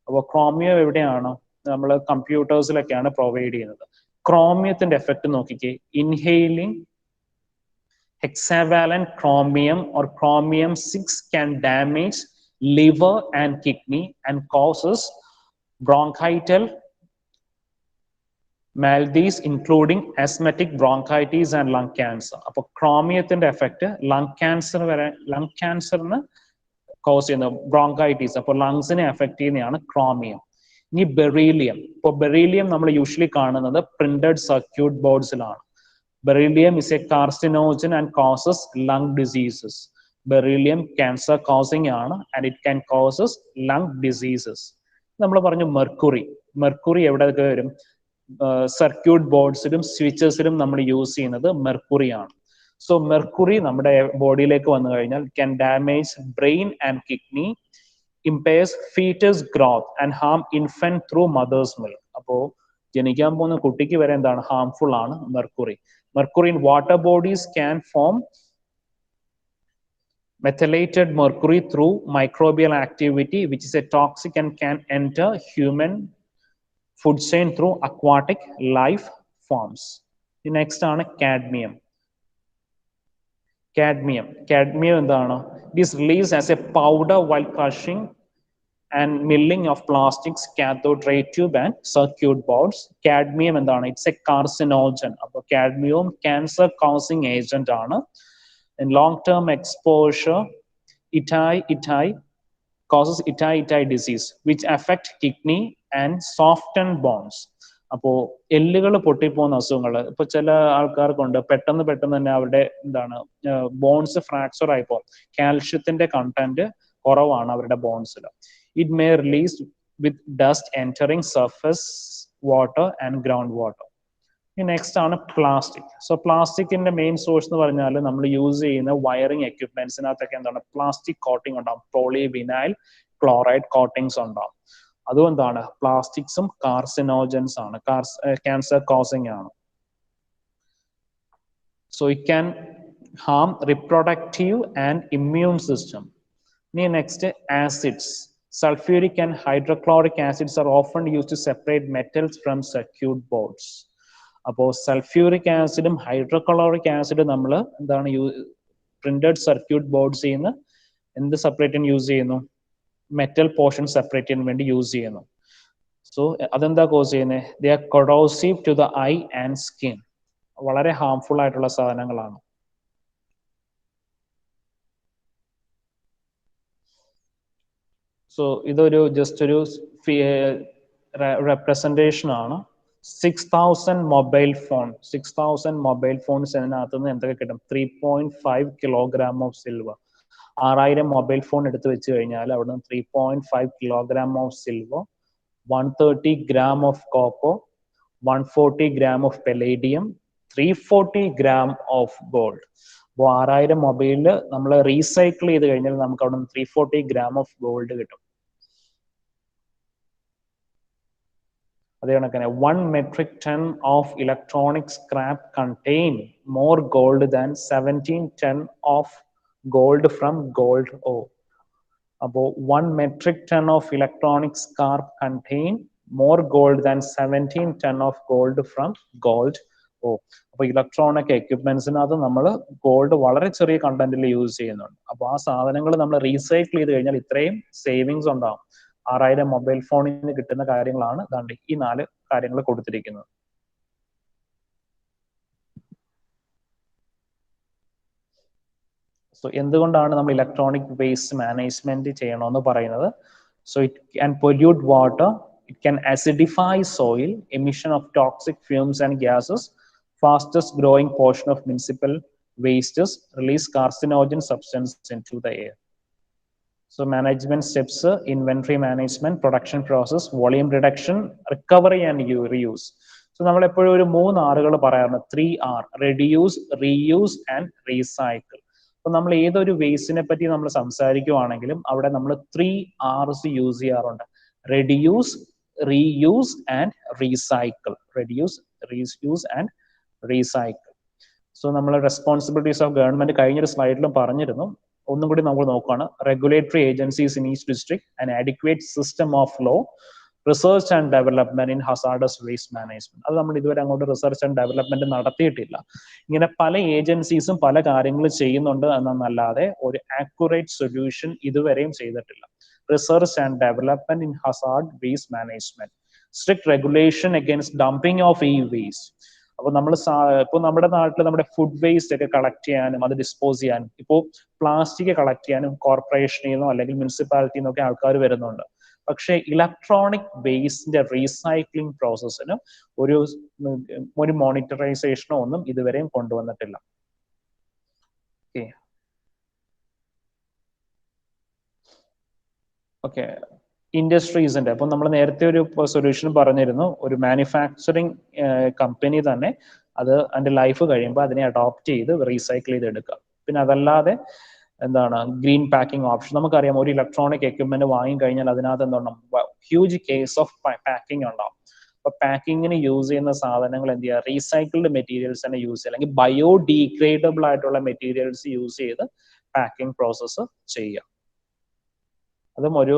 അപ്പോൾ chromium എവിടെയാണ്? നമ്മൾ കമ്പ്യൂട്ടേഴ്സിലൊക്കെയാണ് provide ചെയ്യുന്നത്. ക്രോമിയത്തിന്റെ effect നോക്കിക്കേ. Inhaling hexavalent chromium or chromium-6 can damage liver and kidney and causes bronchital maladies including asthmatic bronchitis and lung cancer. അപ്പോൾ ക്രോമിയത്തിന്റെ effect lung ക്യാൻസറിന് cause ചെയ്യുന്ന bronchitis, അപ്പോൾ ലങ്സിനെ എഫക്ട് ചെയ്യുന്നതാണ് ക്രോമിയം. ഇനി ബെറീലിയം. ഇപ്പോൾ ബെറീലിയം നമ്മൾ യൂഷ്വലി കാണുന്നത് പ്രിന്റഡ് സർക്യൂട്ട് ബോർഡ്സിലാണ്. Beryllium is a carcinogen and causes lung diseases. Beryllium cancer causing ആണ് and it can causes lung diseases. നമ്മൾ പറഞ്ഞു മെർക്കുറി എവിടെയൊക്കെ വരും? സർക്യൂട്ട് ബോർഡ്സിലും സ്വിച്ചസിലും നമ്മൾ യൂസ് ചെയ്യുന്നത് മെർക്കുറിയാണ്. സോ മെർക്കുറി നമ്മുടെ ബോഡിയിലേക്ക് വന്നു കഴിഞ്ഞാൽ can damage brain and kidney, impairs fetus growth and harm infant through mother's milk. അപ്പോൾ ജനിക്കാൻ പോകുന്ന കുട്ടിക്ക് വരെ എന്താണ്? ഹാംഫുൾ ആണ് mercury. Mercury in water bodies can form methylated mercury through microbial activity, which is a toxic and can enter human food chain through aquatic life forms. The next ആണ് cadmium. Cadmium എന്താണ്? It is released as a powder while crushing and milling of plastics, cathode ray tube and circuit boards. Cadmium എന്താണ്? It's a carcinogen. അപ്പോൾ cadmium cancer causing agent ആണ്. In long term exposure, itai causes itai disease which affect kidney and soften bones. അപ്പോൾ എല്ലുകൾ പൊട്ടിപ്പോകുന്ന അസുഖങ്ങൾ ഇപ്പൊ ചില ആൾക്കാർക്കുണ്ട്. പെട്ടെന്ന് തന്നെ അവരുടെ എന്താണ് ബോൺസ് ഫ്രാക്ചർ ആയിപ്പോ കാൽഷ്യത്തിന്റെ കണ്ടന്റ് കുറവാണ് അവരുടെ ബോൺസിൽ. It may release with dust entering surface water and groundwater. Next ആണ് പ്ലാസ്റ്റിക്. സോ പ്ലാസ്റ്റിക്കിന്റെ മെയിൻ സോഴ്സ് എന്ന് പറഞ്ഞാൽ നമ്മൾ യൂസ് ചെയ്യുന്ന വയറിംഗ് എക്യുപ്മെന്റ്സിനകത്തൊക്കെ എന്താണ്? പ്ലാസ്റ്റിക് കോട്ടിംഗ് ഉണ്ടാവും. പോളിവിനൈൽ ക്ലോറൈഡ് കോട്ടിങ്സ് ഉണ്ടാവും. അതും എന്താണ്? പ്ലാസ്റ്റിക്സും കാർസിനോജൻസ് ആണ്, ക്യാൻസർ കോസിംഗ് ആണ്. So it can harm reproductive and immune system. ഇനി next acids. Sulfuric and hydrochloric acids are often used to separate metals from circuit boards. അപ്പോൾ sulphuric ആസിഡും ഹൈഡ്രോക്ലോറിക് ആസിഡും നമ്മൾ എന്താണ് പ്രിന്റഡ് സർക്യൂട്ട് ബോർഡ്സ് ചെയ്യുന്ന എന്ത് സെപ്പറേറ്റ് ചെയ്യാൻ യൂസ് ചെയ്യുന്നു? മെറ്റൽ പോർഷൻ സെപ്പറേറ്റ് ചെയ്യാൻ വേണ്ടി യൂസ് ചെയ്യുന്നു. സോ അതെന്താ കോസ് ചെയ്യുന്നത്? They are corrosive to the eye and skin. വളരെ ഹാംഫുൾ ആയിട്ടുള്ള സാധനങ്ങളാണ്. സോ ഇതൊരു ജസ്റ്റ് ഒരു റെപ്രസെന്റേഷൻ ആണ്. 6,000 മൊബൈൽ ഫോൺസ് അതിനകത്ത് നിന്ന് എന്തൊക്കെ കിട്ടും? 3.5 kilogram of silver. 6000 mobile phone എടുത്ത് വെച്ച് കഴിഞ്ഞാൽ അവിടെ നിന്ന് 3.5 kilogram of silver, 130 gram of copper, 140 gram of palladium, 340 gram of gold. അപ്പോൾ 6000 മൊബൈലില് നമ്മൾ റീസൈക്കിൾ ചെയ്ത് കഴിഞ്ഞാൽ നമുക്ക് അവിടെ നിന്ന് 340 ഗ്രാം ഓഫ് ഗോൾഡ് കിട്ടും. അതേ കണക്കിന് 1 metric ton of electronic scrap contain more gold than 17 ton of gold from gold ore. അപ്പോൾ 1 metric ton of electronic scrap contain more gold than 17 ton of gold from gold ore. അപ്പോൾ electronic എക്യുപ്മെന്റ്സിനകത്ത് നമ്മൾ gold വളരെ ചെറിയ കണ്ടന്റിൽ use ചെയ്യുന്നുണ്ട്. അപ്പോൾ ആ സാധനങ്ങൾ നമ്മൾ റീസൈക്കിൾ ചെയ്ത് കഴിഞ്ഞാൽ ഇത്രയും സേവിങ്സ് ഉണ്ടാവും. 6000 മൊബൈൽ ഫോണിൽ നിന്ന് കിട്ടുന്ന കാര്യങ്ങളാണ് ദാണ്ട് ഈ 4 കാര്യങ്ങൾ കൊടുത്തിരിക്കുന്നത്. സോ എന്തുകൊണ്ടാണ് നമ്മൾ ഇലക്ട്രോണിക് വേസ്റ്റ് മാനേജ്മെന്റ് ചെയ്യണമെന്ന് പറയുന്നത്? So it can pollute water, it can acidify soil, emission of toxic fumes and gases, fastest growing portion of municipal wastes release carcinogen substance into the air. So management steps, inventory management, production process, volume reduction, recovery and reuse. So നമ്മൾ എപ്പോഴും ഒരു 3 Rകൾ പറയാറുണ്ട്. 3R: reduce, reuse and recycle. അപ്പോൾ നമ്മൾ ഏതൊരു വേസ്റ്റിനെ പറ്റി നമ്മൾ സംസാരിക്കുവാണെങ്കിലും അവിടെ നമ്മൾ 3Rs യൂസ് ചെയ്യാറുണ്ട്. Reduce, reuse and recycle. Reduce, reuse and recycle. So നമ്മൾ റെസ്പോൺസിബിലിറ്റീസ് ഓഫ് ഗവൺമെന്റ് കഴിഞ്ഞൊരു സ്ലൈഡിലും പറഞ്ഞിരുന്നു. ഒന്നും കൂടി നമ്മൾ നോക്കുകയാണ്. Regulatory agencies in each district and adequate system of law, research and development in hazardous waste management. അത് നമ്മൾ ഇതുവരെ അങ്ങോട്ട് റിസർച്ച് ആൻഡ് ഡെവലപ്മെന്റ് നടത്തിയിട്ടില്ല. ഇങ്ങനെ പല ഏജൻസീസും പല കാര്യങ്ങൾ ചെയ്യുന്നുണ്ട് എന്നല്ലാതെ ഒരു ആക്യുറേറ്റ് സൊല്യൂഷൻ ഇതുവരെയും ചെയ്തിട്ടില്ല. Research and development in Hazard waste management, strict regulation against dumping of E waste. അപ്പൊ നമ്മൾ ഇപ്പോൾ നമ്മുടെ നാട്ടിൽ നമ്മുടെ ഫുഡ് വേസ്റ്റ് ഒക്കെ കളക്ട് ചെയ്യാനും അത് ഡിസ്പോസ് ചെയ്യാനും ഇപ്പോൾ പ്ലാസ്റ്റിക് കളക്ട് ചെയ്യാനും കോർപ്പറേഷനിൽ നിന്നോ അല്ലെങ്കിൽ മുനിസിപ്പാലിറ്റിയിൽ നിന്നൊക്കെ ആൾക്കാർ വരുന്നുണ്ട്. പക്ഷേ ഇലക്ട്രോണിക് വേസ്റ്റിന്റെ റീസൈക്ലിംഗ് പ്രോസസ്സിന് ഒരു മോണിറ്ററൈസേഷനോ ഒന്നും ഇതുവരെയും കൊണ്ടുവന്നിട്ടില്ല. ഓക്കെ, ഇൻഡസ്ട്രീസിന്റെ അപ്പൊ നമ്മൾ നേരത്തെ ഒരു സൊല്യൂഷൻ പറഞ്ഞിരുന്നു. ഒരു മാനുഫാക്ചറിങ് കമ്പനി തന്നെ അത് അതിന്റെ ലൈഫ് കഴിയുമ്പോൾ അതിനെ അഡോപ്റ്റ് ചെയ്ത് റീസൈക്കിൾ ചെയ്ത് എടുക്കുക. പിന്നെ അതല്ലാതെ എന്താണ് ഗ്രീൻ പാക്കിംഗ് ഓപ്ഷൻ. നമുക്കറിയാം ഒരു ഇലക്ട്രോണിക് എക്യുപ്മെന്റ് വാങ്ങി കഴിഞ്ഞാൽ അതിനകത്ത് എന്താണ് ഹ്യൂജ് കേസ് ഓഫ് പാക്കിംഗ് ഉണ്ടാവും. അപ്പൊ പാക്കിങ്ങിന് യൂസ് ചെയ്യുന്ന സാധനങ്ങൾ എന്ത് ചെയ്യുക, റീസൈക്കിൾഡ് മെറ്റീരിയൽസ് തന്നെ യൂസ് ചെയ്യുക, അല്ലെങ്കിൽ ബയോഡീഗ്രേഡബിൾ ആയിട്ടുള്ള മെറ്റീരിയൽസ് യൂസ് ചെയ്ത് പാക്കിംഗ് പ്രോസസ്സ് ചെയ്യുക. അതും ഒരു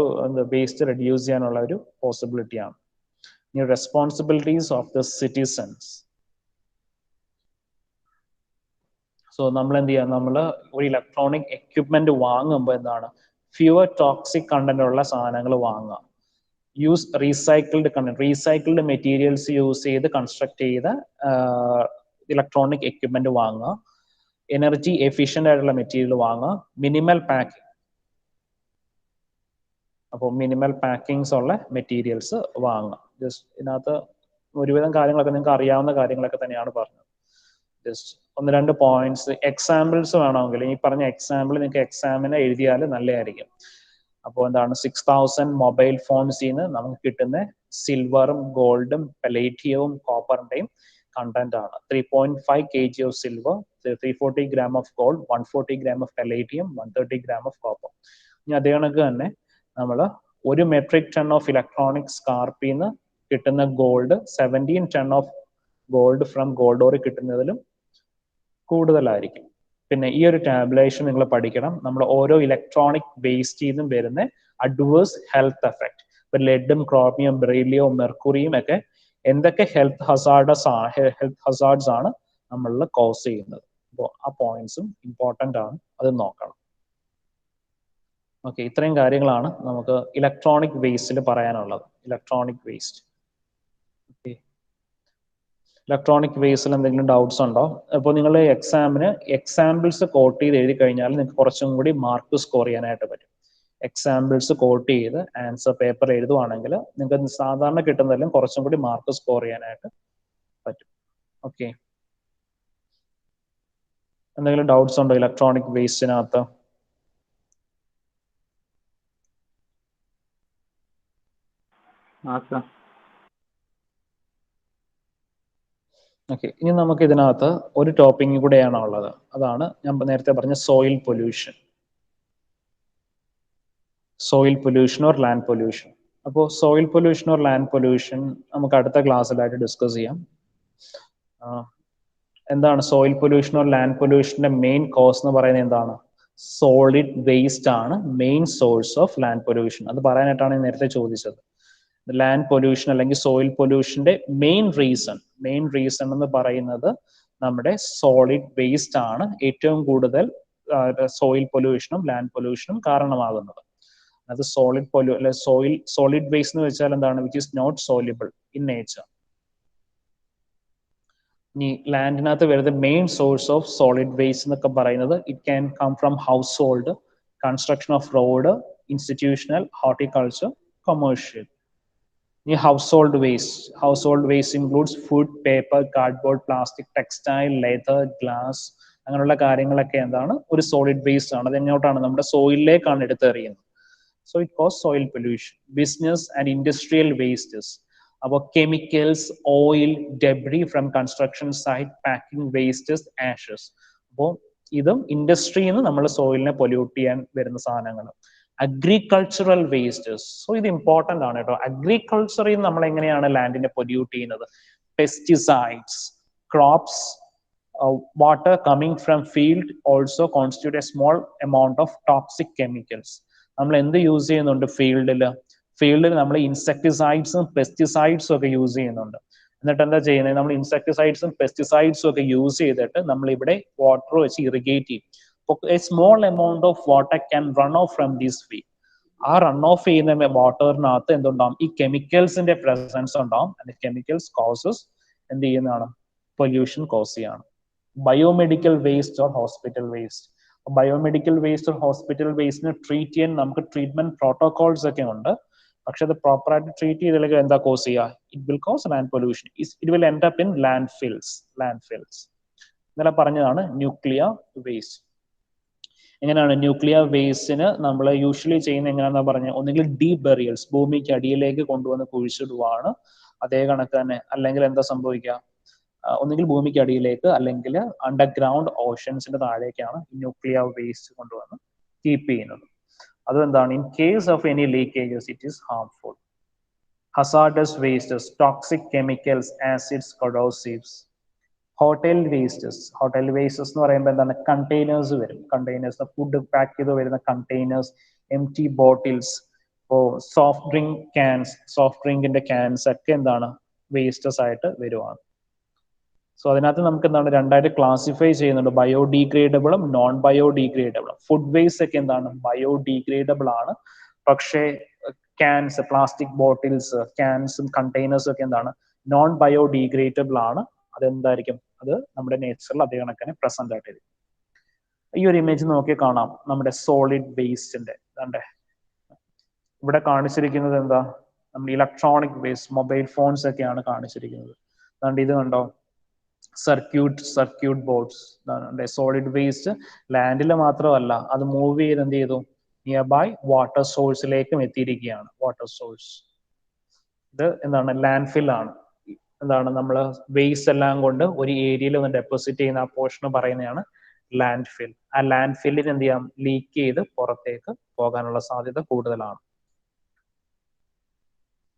വേസ്റ്റ് റെഡ്യൂസ് ചെയ്യാനുള്ള ഒരു പോസിബിലിറ്റിയാണ്. ഇനി responsibilities of the citizens. So നമ്മൾ എന്ത് ചെയ്യുക, നമ്മൾ ഒരു ഇലക്ട്രോണിക് എക്യുപ്മെന്റ് വാങ്ങുമ്പോൾ എന്താണ് ഫ്യൂവർ ടോക്സിക് കണ്ടന്റ് ഉള്ള സാധനങ്ങൾ വാങ്ങുക. Use recycled content, recycled materials use ചെയ്ത് കൺസ്ട്രക്ട് ചെയ്ത ഇലക്ട്രോണിക് എക്യുപ്മെന്റ് വാങ്ങുക. എനർജി എഫിഷ്യന്റ് ആയിട്ടുള്ള മെറ്റീരിയൽ വാങ്ങുക. മിനിമൽ പാക്കിംഗ്, അപ്പോൾ മിനിമൽ പാക്കിങ്സ് ഉള്ള മെറ്റീരിയൽസ് വാങ്ങുക. ജസ്റ്റ് ഇതിനകത്ത് ഒരുവിധം കാര്യങ്ങളൊക്കെ നിങ്ങൾക്ക് അറിയാവുന്ന കാര്യങ്ങളൊക്കെ തന്നെയാണ് പറഞ്ഞത്. ജസ്റ്റ് 1-2 പോയിന്റ്സ് എക്സാമ്പിൾസ് വേണമെങ്കിൽ ഈ പറഞ്ഞ എക്സാമ്പിൾ നിങ്ങൾക്ക് എക്സാമിന് എഴുതിയാൽ നല്ലതായിരിക്കും. അപ്പോൾ എന്താണ് 6000 മൊബൈൽ ഫോൺസിൽ നിന്ന് നമുക്ക് കിട്ടുന്ന സിൽവറും ഗോൾഡും പലേറ്റിയവും കോപ്പറിന്റെയും കണ്ടന്റ് ആണ് 3.5 kg of silver, 340 gram of gold, 140 gram of palladium, 130 gram of copper. ഇനി അതേ കണക്ക് തന്നെ നമ്മൾ 1 metric ton ഓഫ് ഇലക്ട്രോണിക് സ്കാർപ്പിൽ നിന്ന് കിട്ടുന്ന gold 17 ton of gold from gold ore കിട്ടുന്നതിലും കൂടുതലായിരിക്കും. പിന്നെ ഈ ഒരു ടാബുലേഷൻ നിങ്ങൾ പഠിക്കണം. നമ്മൾ ഓരോ ഇലക്ട്രോണിക് വേസ്റ്റിൽ നിന്നും വരുന്ന അഡ്വേഴ്സ് ഹെൽത്ത് എഫക്ട്, ഇപ്പൊ ലെഡും ക്രോമിയം ബെറിലിയവും മെർക്കുറിയും ഒക്കെ എന്തൊക്കെ ഹെൽത്ത് ഹസാർഡ്സ് ആണ് നമ്മളിൽ കോസ് ചെയ്യുന്നത്. അപ്പോൾ ആ പോയിന്റ്സും ഇമ്പോർട്ടൻ്റ് ആണ്, അത് നോക്കണം. ഓക്കെ, ഇത്രയും കാര്യങ്ങളാണ് നമുക്ക് ഇലക്ട്രോണിക് വേസ്റ്റിൽ പറയാനുള്ളത്. Electronic waste. ഓക്കെ, ഇലക്ട്രോണിക് വേസ്റ്റിൽ എന്തെങ്കിലും ഡൗട്ട്സ് ഉണ്ടോ? അപ്പോൾ നിങ്ങൾ എക്സാമിന് എക്സാമ്പിൾസ് കോട്ട് ചെയ്ത് എഴുതി കഴിഞ്ഞാൽ നിങ്ങൾക്ക് കുറച്ചും കൂടി മാർക്ക് സ്കോർ ചെയ്യാനായിട്ട് പറ്റും. എക്സാമ്പിൾസ് കോട്ട് ചെയ്ത് ആൻസർ പേപ്പർ എഴുതുവാണെങ്കിൽ നിങ്ങൾക്ക് സാധാരണ കിട്ടുന്നതിലും കുറച്ചും കൂടി മാർക്ക് സ്കോർ ചെയ്യാനായിട്ട് പറ്റും. ഓക്കെ, എന്തെങ്കിലും ഡൗട്ട്സ് ഉണ്ടോ ഇലക്ട്രോണിക് വേസ്റ്റിനകത്ത്? ഓക്കെ, ഇനി നമുക്ക് ഇതിനകത്ത് ഒരു ടോപ്പിക് കൂടെയാണ് ഉള്ളത്. അതാണ് ഞാൻ നേരത്തെ പറഞ്ഞ soil pollution. Soil pollution or land pollution. അപ്പോൾ soil pollution or land pollution നമുക്ക് അടുത്ത ക്ലാസ്സിലായിട്ട് ഡിസ്കസ് ചെയ്യാം. എന്താണ് സോയിൽ പൊല്യൂഷൻ ഓർ ലാൻഡ് പൊല്യൂഷന്റെ മെയിൻ കോസ് എന്ന് പറയുന്നത് എന്താണ്? സോളിഡ് വേസ്റ്റ് ആണ് main source of land pollution. അത് പറയാനായിട്ടാണ് ഞാൻ നേരത്തെ ചോദിച്ചത്. ലാൻഡ് പൊല്യൂഷൻ അല്ലെങ്കിൽ സോയിൽ പൊല്യൂഷന്റെ മെയിൻ റീസൺ എന്ന് പറയുന്നത് നമ്മുടെ സോളിഡ് വേസ്റ്റ് ആണ് ഏറ്റവും കൂടുതൽ സോയിൽ പൊല്യൂഷനും ലാൻഡ് പൊല്യൂഷനും കാരണമാകുന്നത്. അത് സോളിഡ് വേസ്റ്റ് എന്ന് വെച്ചാൽ എന്താണ്? Which is not soluble in nature. ഇനി ലാൻഡിനകത്ത് വരുന്ന main source of solid waste എന്നൊക്കെ പറയുന്നത് it can come from household, construction of road, institutional, horticulture, commercial. ഇനി household waste includes food, paper, cardboard, plastic, textile, leather, glass, അങ്ങനെയുള്ള കാര്യങ്ങളൊക്കെ എന്താണ്? ഒരു സോളിഡ് വേസ്റ്റ് ആണ്. അത് എങ്ങോട്ടാണ്? നമ്മുടെ സോയിലിലേക്കാണ് എടുത്തെറിയുന്നത്. So it causes soil pollution. Business and industrial wastes. About chemicals, oil, debris from construction site, packing wastes, ashes. അപ്പോൾ ഇതും ഇൻഡസ്ട്രിയിൽ നിന്ന് നമ്മൾ സോയിലിനെ പൊല്യൂട്ട് ചെയ്യാൻ വരുന്ന സാധനങ്ങൾ. Agricultural wastes. സോ ഇത് ഇമ്പോർട്ടൻ്റ് ആണ് കേട്ടോ. അഗ്രികൾച്ചറിൽ നിന്ന് നമ്മൾ എങ്ങനെയാണ് ലാൻഡിനെ പൊല്യൂട്ട് ചെയ്യുന്നത്? Pesticides, crops, water coming from field also constitute a small amount of toxic chemicals. നമ്മൾ എന്ത് യൂസ് ചെയ്യുന്നുണ്ട്? ഫീൽഡിൽ നമ്മൾ ഇൻസെക്ടിസൈഡ്സും പെസ്റ്റിസൈഡ്സും ഒക്കെ യൂസ് ചെയ്യുന്നുണ്ട്. എന്നിട്ട് എന്താ ചെയ്യുന്നത്? നമ്മൾ ഇൻസെക്ടിസൈഡ്സും പെസ്റ്റിസൈഡ്സും ഒക്കെ യൂസ് ചെയ്തിട്ട് നമ്മൾ ഇവിടെ വാട്ടർ വെച്ച് ഇറിഗേറ്റ് ചെയ്യും. A small amount of water can run off from this field. ആ റൺ ഓഫ് ചെയ്യുന്ന വാട്ടറിനകത്ത് എന്തുണ്ടാവും? ഈ കെമിക്കൽസിന്റെ പ്രസൻസ് ഉണ്ടാവും. ആൻഡ് കെമിക്കൽസ് കോസസ് എന്ത് ചെയ്യുന്നതാണ്? പൊല്യൂഷൻ കോസ് ചെയ്യാണ്. Biomedical waste or hospital waste. Biomedical waste or hospital വേസ്റ്റിനെ ട്രീറ്റ് ചെയ്യാൻ നമുക്ക് ട്രീറ്റ്മെന്റ് പ്രോട്ടോകോൾസ് ഒക്കെ ഉണ്ട്. പക്ഷെ അത് പ്രോപ്പറായിട്ട് ട്രീറ്റ് ചെയ്തില്ലെങ്കിൽ എന്താ കോസ് ചെയ്യുക? It will cause land pollution. It will end up in land fils. ഇന്നലെ പറഞ്ഞതാണ് ന്യൂക്ലിയർ വേസ്റ്റ്. എങ്ങനെയാണ് ന്യൂക്ലിയർ വേസ്റ്റിന് നമ്മൾ യൂഷ്വലി ചെയ്യുന്നത്? എങ്ങനെയാണെന്ന് പറഞ്ഞാൽ ഒന്നുകിൽ ഡീപ് ബെറിയൽസ്, ഭൂമിക്ക് അടിയിലേക്ക് കൊണ്ടുവന്ന് കുഴിച്ചിടുവാണ്. അതേ കണക്ക് തന്നെ. അല്ലെങ്കിൽ എന്താ സംഭവിക്കുക? ഒന്നുകിൽ ഭൂമിക്ക് അടിയിലേക്ക് അല്ലെങ്കിൽ അണ്ടർഗ്രൗണ്ട് ഓഷൻസിന്റെ താഴേക്കാണ് ന്യൂക്ലിയർ വേസ്റ്റ് കൊണ്ടുവന്ന് കീപ്പ് ചെയ്യുന്നത്. അതെന്താണ്? In case of any leakages it is harmful. Hazardous wastes, toxic chemicals, acids, corrosives. Hotel wastes എന്ന് പറയുമ്പോൾ എന്താണ്? കണ്ടെയ്നേഴ്സ് വരും. കണ്ടെയ്നേഴ്സ്, ഫുഡ് പാക്ക് ചെയ്ത് വരുന്ന കണ്ടെയ്നേഴ്സ്, എംപ്റ്റി ബോട്ടിൽസ്, സോഫ്റ്റ് ഡ്രിങ്കിന്റെ ക്യാൻസ് ഒക്കെ എന്താണ്? വേസ്റ്റസ് ആയിട്ട് വരുവാണ്. സോ അതിനകത്ത് നമുക്ക് എന്താണ്? രണ്ടായിട്ട് ക്ലാസിഫൈ ചെയ്യുന്നുണ്ട്. ബയോഡീഗ്രേഡബിളും നോൺ ബയോഡീഗ്രേഡബിളും. ഫുഡ് വേസ്റ്റ് ഒക്കെ എന്താണ്? ബയോഡീഗ്രേഡബിൾ ആണ്. പക്ഷേ ക്യാൻസ്, പ്ലാസ്റ്റിക് ബോട്ടിൽസ്, ക്യാൻസും കണ്ടെയ്നേഴ്സും ഒക്കെ എന്താണ്? നോൺ ബയോഡീഗ്രേഡബിൾ ആണ്. അതെന്തായിരിക്കും? അത് നമ്മുടെ നേച്ചറിൽ അതേ കണക്കിന് പ്രസന്റ് ആയിട്ടിരിക്കും. ഈ ഒരു ഇമേജ് നോക്കി കാണാം നമ്മുടെ സോളിഡ് വേസ്റ്റിന്റെ. ഇവിടെ കാണിച്ചിരിക്കുന്നത് എന്താ? നമ്മുടെ ഇലക്ട്രോണിക് വേസ്റ്റ്, മൊബൈൽ ഫോൺസ് ഒക്കെയാണ് കാണിച്ചിരിക്കുന്നത്. ഇത് കണ്ടോ? Circuit boards. സോളിഡ് വേസ്റ്റ് ലാൻഡിൽ മാത്രമല്ല, അത് മൂവ് ചെയ്ത് എന്ത് ചെയ്തു? നിയർ ബൈ വാട്ടർ സോഴ്സിലേക്കും എത്തിയിരിക്കുകയാണ്. വാട്ടർ സോഴ്സ് ഇത് എന്താണ്? ലാൻഡ് ഫിൽ ആണ്. എന്താണ്? നമ്മൾ വേസ്റ്റ് എല്ലാം കൊണ്ട് ഒരു ഏരിയയിൽ ഒന്ന് ഡെപ്പോസിറ്റ് ചെയ്യുന്ന ആ പോർഷൻ പറയുന്നതാണ് ലാൻഡ് ഫിൽ. ആ ലാൻഡ് ഫില്ലിന് എന്ത് ചെയ്യാം? ലീക്ക് ചെയ്ത് പുറത്തേക്ക് പോകാനുള്ള സാധ്യത കൂടുതലാണ്.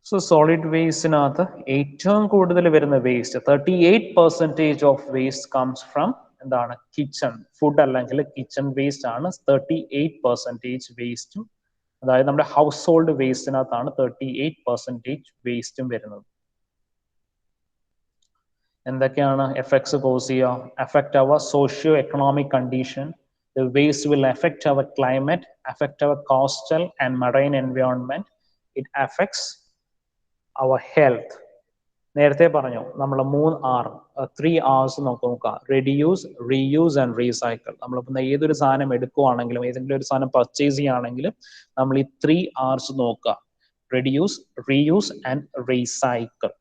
സോ സോളിഡ് വേസ്റ്റിനകത്ത് ഏറ്റവും കൂടുതൽ വരുന്ന waste 38% of waste comes from എന്താണ്? കിച്ചൺ. ഫുഡ് അല്ലെങ്കിൽ കിച്ചൺ വേസ്റ്റ് ആണ് 38% വേസ്റ്റും. അതായത് നമ്മുടെ ഹൗസ് ഹോൾഡ് വേസ്റ്റിനകത്താണ് 38% വേസ്റ്റും വരുന്നത്. എന്തൊക്കെയാണ് എഫക്ട്സ് കോസ് ചെയ്യുക? Affect our socioeconomic condition. The waste will affect our climate, affect our coastal and marine environment. It affects our health. നേരത്തെ പറഞ്ഞു നമ്മൾ 3 R's നോക്കാം. Reduce, reuse and recycle. നമ്മളിപ്പോൾ ഏതൊരു സാധനം എടുക്കുവാണെങ്കിലും ഏതെങ്കിലും ഒരു സാധനം പർച്ചേസ് ചെയ്യുകയാണെങ്കിലും നമ്മൾ ഈ 3 R's നോക്കുക. Reduce, reuse and recycle.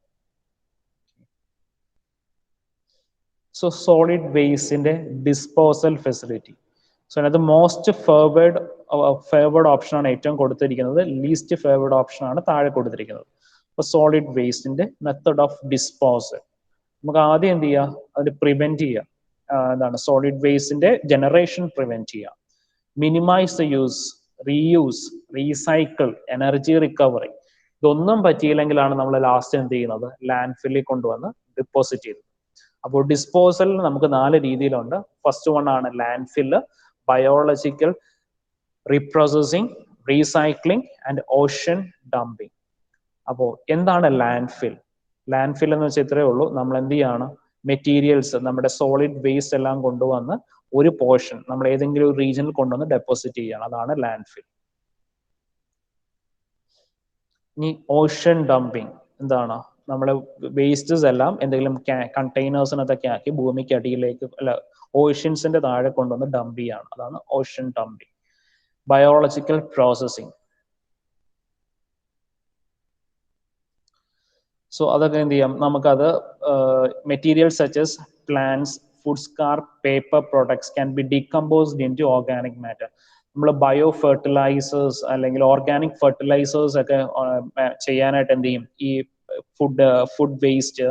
So solid വേസ്റ്റിന്റെ ഡിസ്പോസൽ ഫെസിലിറ്റി. സോ അതിനകത്ത് മോസ്റ്റ് ഫേവേർഡ് ഓപ്ഷൻ ആണ് ഏറ്റവും കൊടുത്തിരിക്കുന്നത്. ലീസ്റ്റ് ഫേവേർഡ് ഓപ്ഷൻ ആണ് താഴെ കൊടുത്തിരിക്കുന്നത്. അപ്പോൾ സോളിഡ് വേസ്റ്റിന്റെ മെത്തഡ് ഓഫ് ഡിസ്പോസൽ നമുക്ക് ആദ്യം എന്ത് ചെയ്യുക? അതിന് പ്രിവെന്റ് ചെയ്യുക. എന്താണ്? സോളിഡ് വേസ്റ്റിന്റെ ജനറേഷൻ പ്രിവെന്റ് ചെയ്യുക. Minimise the use, reuse, recycle, energy recovery. ഇതൊന്നും പറ്റിയില്ലെങ്കിലാണ് നമ്മൾ ലാസ്റ്റ് എന്ത് ചെയ്യുന്നത്, ലാൻഡ് ഫില്ലിൽ കൊണ്ടുവന്ന് ഡിപ്പോസിറ്റ് ചെയ്യുന്നത്. അപ്പോൾ ഡിസ്പോസലിൽ നമുക്ക് 4 രീതിയിലുണ്ട്. ഫസ്റ്റ് വൺ ആണ് landfill, biological reprocessing, recycling and ocean dumping. അപ്പോൾ എന്താണ് ലാൻഡ് ഫിൽ? ലാൻഡ് ഫിൽ എന്ന് വെച്ചാൽ ഇത്രയേ ഉള്ളൂ, നമ്മൾ എന്ത് ചെയ്യാണ്, മെറ്റീരിയൽസ്, നമ്മുടെ സോളിഡ് വേസ്റ്റ് എല്ലാം കൊണ്ടുവന്ന് ഒരു പോർഷൻ നമ്മൾ ഏതെങ്കിലും ഒരു റീജിയനിൽ കൊണ്ടുവന്ന് ഡെപ്പോസിറ്റ് ചെയ്യണം, അതാണ് ലാൻഡ് ഫിൽ. ഇനി ഓഷൻ ഡംപിങ് എന്താണ്, നമ്മൾ വേസ്റ്റസ് എല്ലാം എന്തെങ്കിലും കണ്ടെയ്നേഴ്സിനകത്തൊക്കെ ആക്കി ഭൂമിക്ക് അടിയിലേക്ക് അല്ല ഓഷ്യൻസിന്റെ താഴെ കൊണ്ടുവന്ന് ഡംപ് ചെയ്യാണ്, അതാണ് ocean dumping. Biological processing, so അതൊക്കെ എന്ത് ചെയ്യാം, നമുക്കത് materials such as plants, food scraps, paper products can be decomposed into organic matter. നമ്മൾ ബയോ ഫെർട്ടിലൈസേഴ്സ് അല്ലെങ്കിൽ ഓർഗാനിക് ഫെർട്ടിലൈസേഴ്സ് ഒക്കെ ചെയ്യാനായിട്ട് എന്ത് ചെയ്യും, ഈ ഫുഡ് വേസ്റ്റ്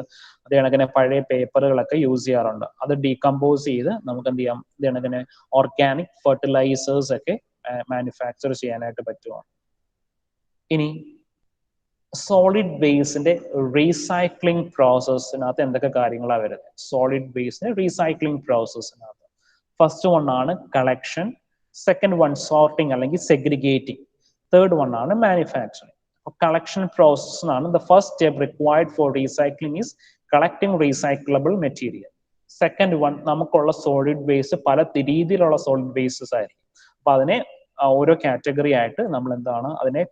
അത് കണക്കിന് പഴയ പേപ്പറുകളൊക്കെ യൂസ് ചെയ്യാറുണ്ട്. അത് ഡീകമ്പോസ് ചെയ്ത് നമുക്ക് എന്ത് ചെയ്യാം, ഇത് കണക്കിന് ഓർഗാനിക് ഫെർട്ടിലൈസേഴ്സ് ഒക്കെ മാനുഫാക്ചർ ചെയ്യാനായിട്ട് പറ്റുമോ. ഇനി സോളിഡ് വേസ്റ്റിന്റെ റീസൈക്ലിംഗ് പ്രോസസ്സിനകത്ത് എന്തൊക്കെ കാര്യങ്ങളാണ് വരുന്നത്? സോളിഡ് വേസ്റ്റിന്റെ റീസൈക്ലിംഗ് പ്രോസസ്സിനകത്ത് ഫസ്റ്റ് വൺ ആണ് കളക്ഷൻ, സെക്കൻഡ് വൺ സോർട്ടിങ് അല്ലെങ്കിൽ സെഗ്രിഗേറ്റിംഗ്, തേർഡ് വൺ ആണ് മാനുഫാക്ചറിങ്. കളക്ഷൻ പ്രോസസ്സിനാണ് the first step required for recycling is collecting recyclable material. Second one, നമുക്കുള്ള സോളിഡ് വേസ്റ്റ് പല രീതിയിലുള്ള സോളിഡ് വേസ്റ്റസ് ആയിരിക്കും. അപ്പൊ അതിനെ ഓരോ കാറ്റഗറി ആയിട്ട് നമ്മൾ എന്താണ് അതിനെ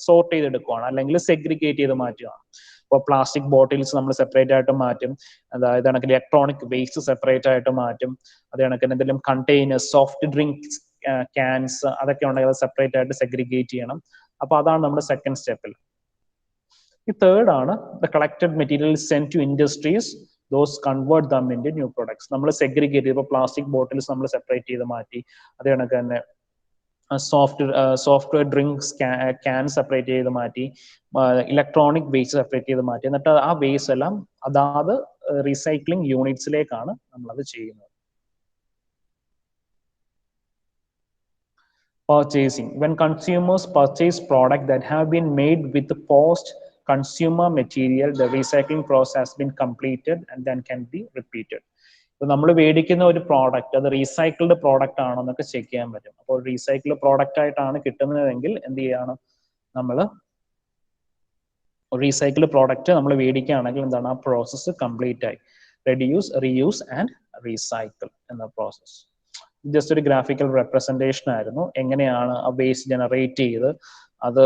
സോർട്ട് ചെയ്തെടുക്കുകയാണ് അല്ലെങ്കിൽ സെഗ്രിഗേറ്റ് ചെയ്ത് മാറ്റുകയാണ്. ഇപ്പോൾ പ്ലാസ്റ്റിക് ബോട്ടിൽസ് നമ്മൾ സെപ്പറേറ്റ് ആയിട്ട് മാറ്റും, അതായത് കണക്കിന് ഇലക്ട്രോണിക് വേസ്റ്റ് സെപ്പറേറ്റ് ആയിട്ട് മാറ്റും, അത് കണക്കിന് എന്തെങ്കിലും കണ്ടെയ്നേഴ്സ്, സോഫ്റ്റ് ഡ്രിങ്ക്സ് ക്യാൻസ് അതൊക്കെ ഉണ്ടെങ്കിൽ അത് സെപ്പറേറ്റ് ആയിട്ട് സെഗ്രിഗേറ്റ് ചെയ്യണം. അപ്പൊ അതാണ് നമ്മുടെ സെക്കൻഡ് സ്റ്റെപ്പിൽ. ഈ തേർഡ് ആണ് the collected material send to industries, those convert them in new products. നമ്മൾ സെഗ്രിഗേറ്റ് ചെയ്ത്, ഇപ്പോൾ പ്ലാസ്റ്റിക് ബോട്ടിൽസ് നമ്മൾ സെപ്പറേറ്റ് ചെയ്ത് മാറ്റി, അത് കണക്ക് തന്നെ സോഫ്റ്റ് ഡ്രിങ്ക്സ് ക്യാൻ സെപ്പറേറ്റ് ചെയ്ത് മാറ്റി, ഇലക്ട്രോണിക് വേസ്റ്റ് സെപ്പറേറ്റ് ചെയ്ത് മാറ്റി, എന്നിട്ട് ആ വേസ്റ്റ് എല്ലാം അതാത് റീസൈക്ലിംഗ് യൂണിറ്റ്സിലേക്കാണ് നമ്മളത് ചെയ്യുന്നത്. Purchasing, when consumers purchase products that have been made with the post consumer material, the recycling process has been completed and then can be repeated. നമ്മൾ മേടിക്കുന്ന ഒരു പ്രോഡക്റ്റ് അത് റീസൈക്കിൾഡ് പ്രോഡക്റ്റ് ആണോ എന്നൊക്കെ ചെക്ക് ചെയ്യാൻ പറ്റും. അപ്പോൾ റീസൈക്കിൾഡ് പ്രോഡക്റ്റ് ആയിട്ടാണ് കിട്ടുന്നതെങ്കിൽ എന്ത് ചെയ്യാണ്, നമ്മൾ റീസൈക്കിൾഡ് പ്രോഡക്റ്റ് നമ്മൾ മേടിക്കുകയാണെങ്കിൽ എന്താണ്, ആ പ്രോസസ്സ് കംപ്ലീറ്റ് ആയി. റെഡ്യൂസ്, റീയൂസ് ആൻഡ് റീസൈക്കിൾ എന്ന പ്രോസസ്സ്. ജസ്റ്റ് ഒരു ഗ്രാഫിക്കൽ റെപ്രസെന്റേഷൻ ആയിരുന്നു, എങ്ങനെയാണ് ആ വേസ്റ്റ് ജനറേറ്റ് ചെയ്ത് അത്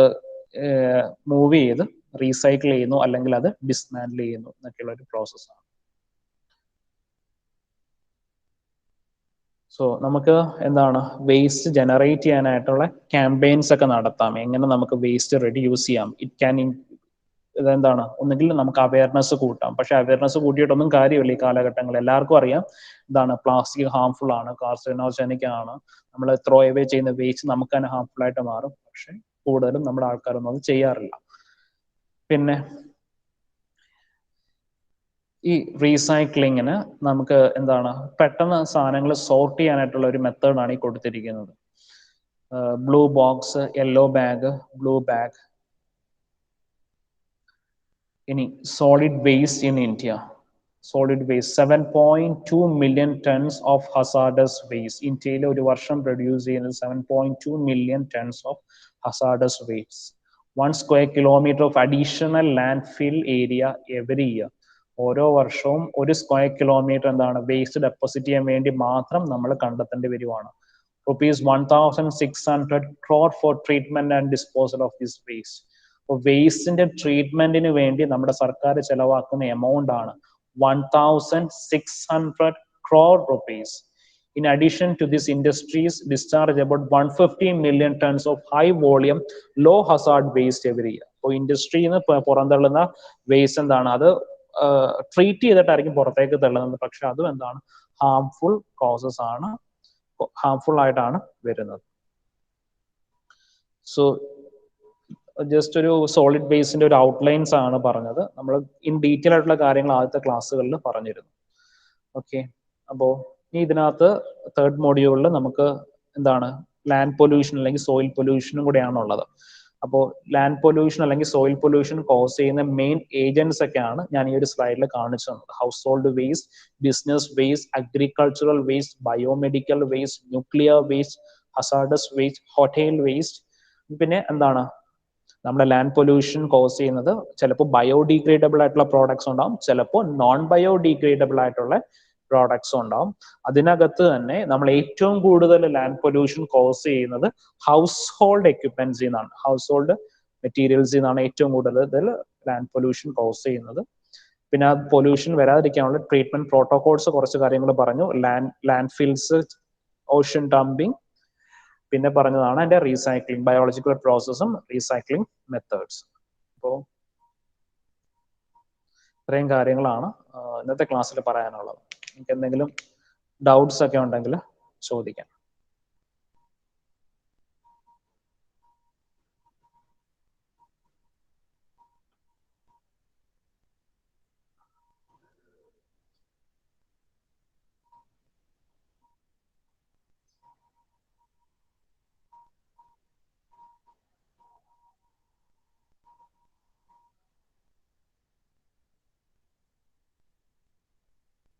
മൂവ് ചെയ്ത് റീസൈക്കിൾ ചെയ്യുന്നു അല്ലെങ്കിൽ അത് ഡിസ്മാൻഡിൽ ചെയ്യുന്നു എന്നൊക്കെയുള്ള ഒരു പ്രോസസ്സാണ്. സോ നമുക്ക് എന്താണ് വേസ്റ്റ് ജനറേറ്റ് ചെയ്യാനായിട്ടുള്ള ക്യാമ്പയിൻസ് ഒക്കെ നടത്താം, എങ്ങനെ നമുക്ക് വേസ്റ്റ് റെഡ്യൂസ് ചെയ്യാം. ഇറ്റ് ക്യാൻ ഇതെന്താണ്, ഒന്നുകിൽ നമുക്ക് അവയർനെസ് കൂട്ടാം, പക്ഷെ അവയർനെസ് കൂട്ടിയിട്ടൊന്നും കാര്യമില്ല ഈ കാലഘട്ടങ്ങളിൽ. എല്ലാവർക്കും അറിയാം എന്താണ് പ്ലാസ്റ്റിക് ഹാംഫുൾ ആണ്, കാർസിനോജനിക് ആണ്, നമ്മൾ ത്രോ അവേ ചെയ്യുന്ന വേസ്റ്റ് നമുക്ക് തന്നെ ഹാംഫുൾ ആയിട്ട് മാറും, പക്ഷെ കൂടുതലും നമ്മുടെ ആൾക്കാരൊന്നും അത് ചെയ്യാറില്ല. പിന്നെ ഈ റീസൈക്ലിങ്ങിന് നമുക്ക് എന്താണ് പെട്ടെന്ന് സാധനങ്ങൾ സോർട്ട് ചെയ്യാനായിട്ടുള്ള ഒരു മെത്തേഡാണ് ഈ കൊടുത്തിരിക്കുന്നത്. Blue box, yellow bag, blue bag. ഇനി solid waste in India. Solid waste 7.2 million tons of hazardous waste. ഇന്ത്യയിൽ ഒരു വർഷം പ്രൊഡ്യൂസ് ചെയ്യുന്നത് 7.2 million tons of hazardous waste. 1 square kilometre of additional landfill area every year. ഓരോ വർഷവും 1 square kilometre എന്താണ് waste deposit ചെയ്യാൻ വേണ്ടി മാത്രം നമ്മൾ കണ്ടെത്തേണ്ടി വരുവാണ്. ₹1,600 crore for treatment and disposal of this waste. അപ്പോൾ വേസ്റ്റിന്റെ ട്രീറ്റ്മെന്റിന് വേണ്ടി നമ്മുടെ സർക്കാർ ചെലവാക്കുന്ന എമൗണ്ട് ആണ് ₹1,600 crore. In addition to this, industries discharge about 150 million tons of high volume low hazard waste every year. അപ്പോൾ ഇൻഡസ്ട്രിയിൽ നിന്ന് പുറന്തള്ളുന്ന വേസ്റ്റ് എന്താണ്, അത് ട്രീറ്റ് ചെയ്തിട്ടായിരിക്കും പുറത്തേക്ക് തള്ളുന്നത്, പക്ഷെ അതും എന്താണ് ഹാംഫുൾ കോസസ് ആണ്, ഹാംഫുൾ ആയിട്ടാണ് വരുന്നത്. സോ ജസ്റ്റ് ഒരു സോളിഡ് വേസ്റ്റിന്റെ ഒരു ഔട്ട്ലൈൻസ് ആണ് പറഞ്ഞത്. നമ്മൾ ഇൻ ഡീറ്റെയിൽ ആയിട്ടുള്ള കാര്യങ്ങൾ ആദ്യത്തെ ക്ലാസ്സുകളിൽ പറഞ്ഞിരുന്നു. ഓക്കെ, അപ്പോൾ ഇനി ഇതിനകത്ത് തേർഡ് മോഡ്യൂളിൽ നമുക്ക് എന്താണ് ലാൻഡ് പൊല്യൂഷൻ അല്ലെങ്കിൽ സോയിൽ പൊല്യൂഷനും കൂടെയാണുള്ളത്. അപ്പോൾ ലാൻഡ് പൊല്യൂഷൻ അല്ലെങ്കിൽ സോയിൽ പൊല്യൂഷൻ കോസ് ചെയ്യുന്ന മെയിൻ ഏജൻസ് ഒക്കെയാണ് ഞാൻ ഈ ഒരു സ്ലൈഡിൽ കാണിച്ചു തന്നത്. House hold waste, business waste, agricultural waste, biomedical waste, nuclear waste, hazardous waste, hotel waste. പിന്നെ എന്താണ് നമ്മുടെ ലാൻഡ് പൊല്യൂഷൻ കോസ് ചെയ്യുന്നത് ചിലപ്പോൾ ബയോഡിഗ്രേഡബിൾ ആയിട്ടുള്ള പ്രോഡക്ട്സ് ഉണ്ടാവും, ചിലപ്പോൾ നോൺ ബയോഡിഗ്രേഡബിൾ ആയിട്ടുള്ള പ്രോഡക്ട്സും ഉണ്ടാവും. അതിനകത്ത് തന്നെ നമ്മൾ ഏറ്റവും കൂടുതൽ ലാൻഡ് പൊല്യൂഷൻ കോസ് ചെയ്യുന്നത് ഹൗസ് ഹോൾഡ് എക്യുപ്മെന്റ്സിൽ നിന്നാണ്, ഹൗസ് ഹോൾഡ് മെറ്റീരിയൽസിൽ നിന്നാണ് ഏറ്റവും കൂടുതൽ ലാൻഡ് പൊല്യൂഷൻ കോസ് ചെയ്യുന്നത്. പിന്നെ ആ പൊല്യൂഷൻ വരാതിരിക്കാനുള്ള ട്രീറ്റ്മെന്റ് പ്രോട്ടോകോൾസ് കുറച്ച് കാര്യങ്ങൾ പറഞ്ഞു. ലാൻഡ് ഫിൽസ്, ഓഷൻ ഡംപിങ്, പിന്നെ പറഞ്ഞതാണ് അതിന്റെ റീസൈക്ലിംഗ്, ബയോളജിക്കൽ പ്രോസസ്സും റീസൈക്ലിംഗ് മെത്തേഡ്സ്. അപ്പോൾ ഇത്രയും കാര്യങ്ങളാണ് ഇന്നത്തെ ക്ലാസ്സിൽ പറയാനുള്ളത്. നിങ്ങൾക്ക് എന്തെങ്കിലും ഡൗട്ട്സ് ഒക്കെ ഉണ്ടെങ്കിൽ ചോദിക്കാം.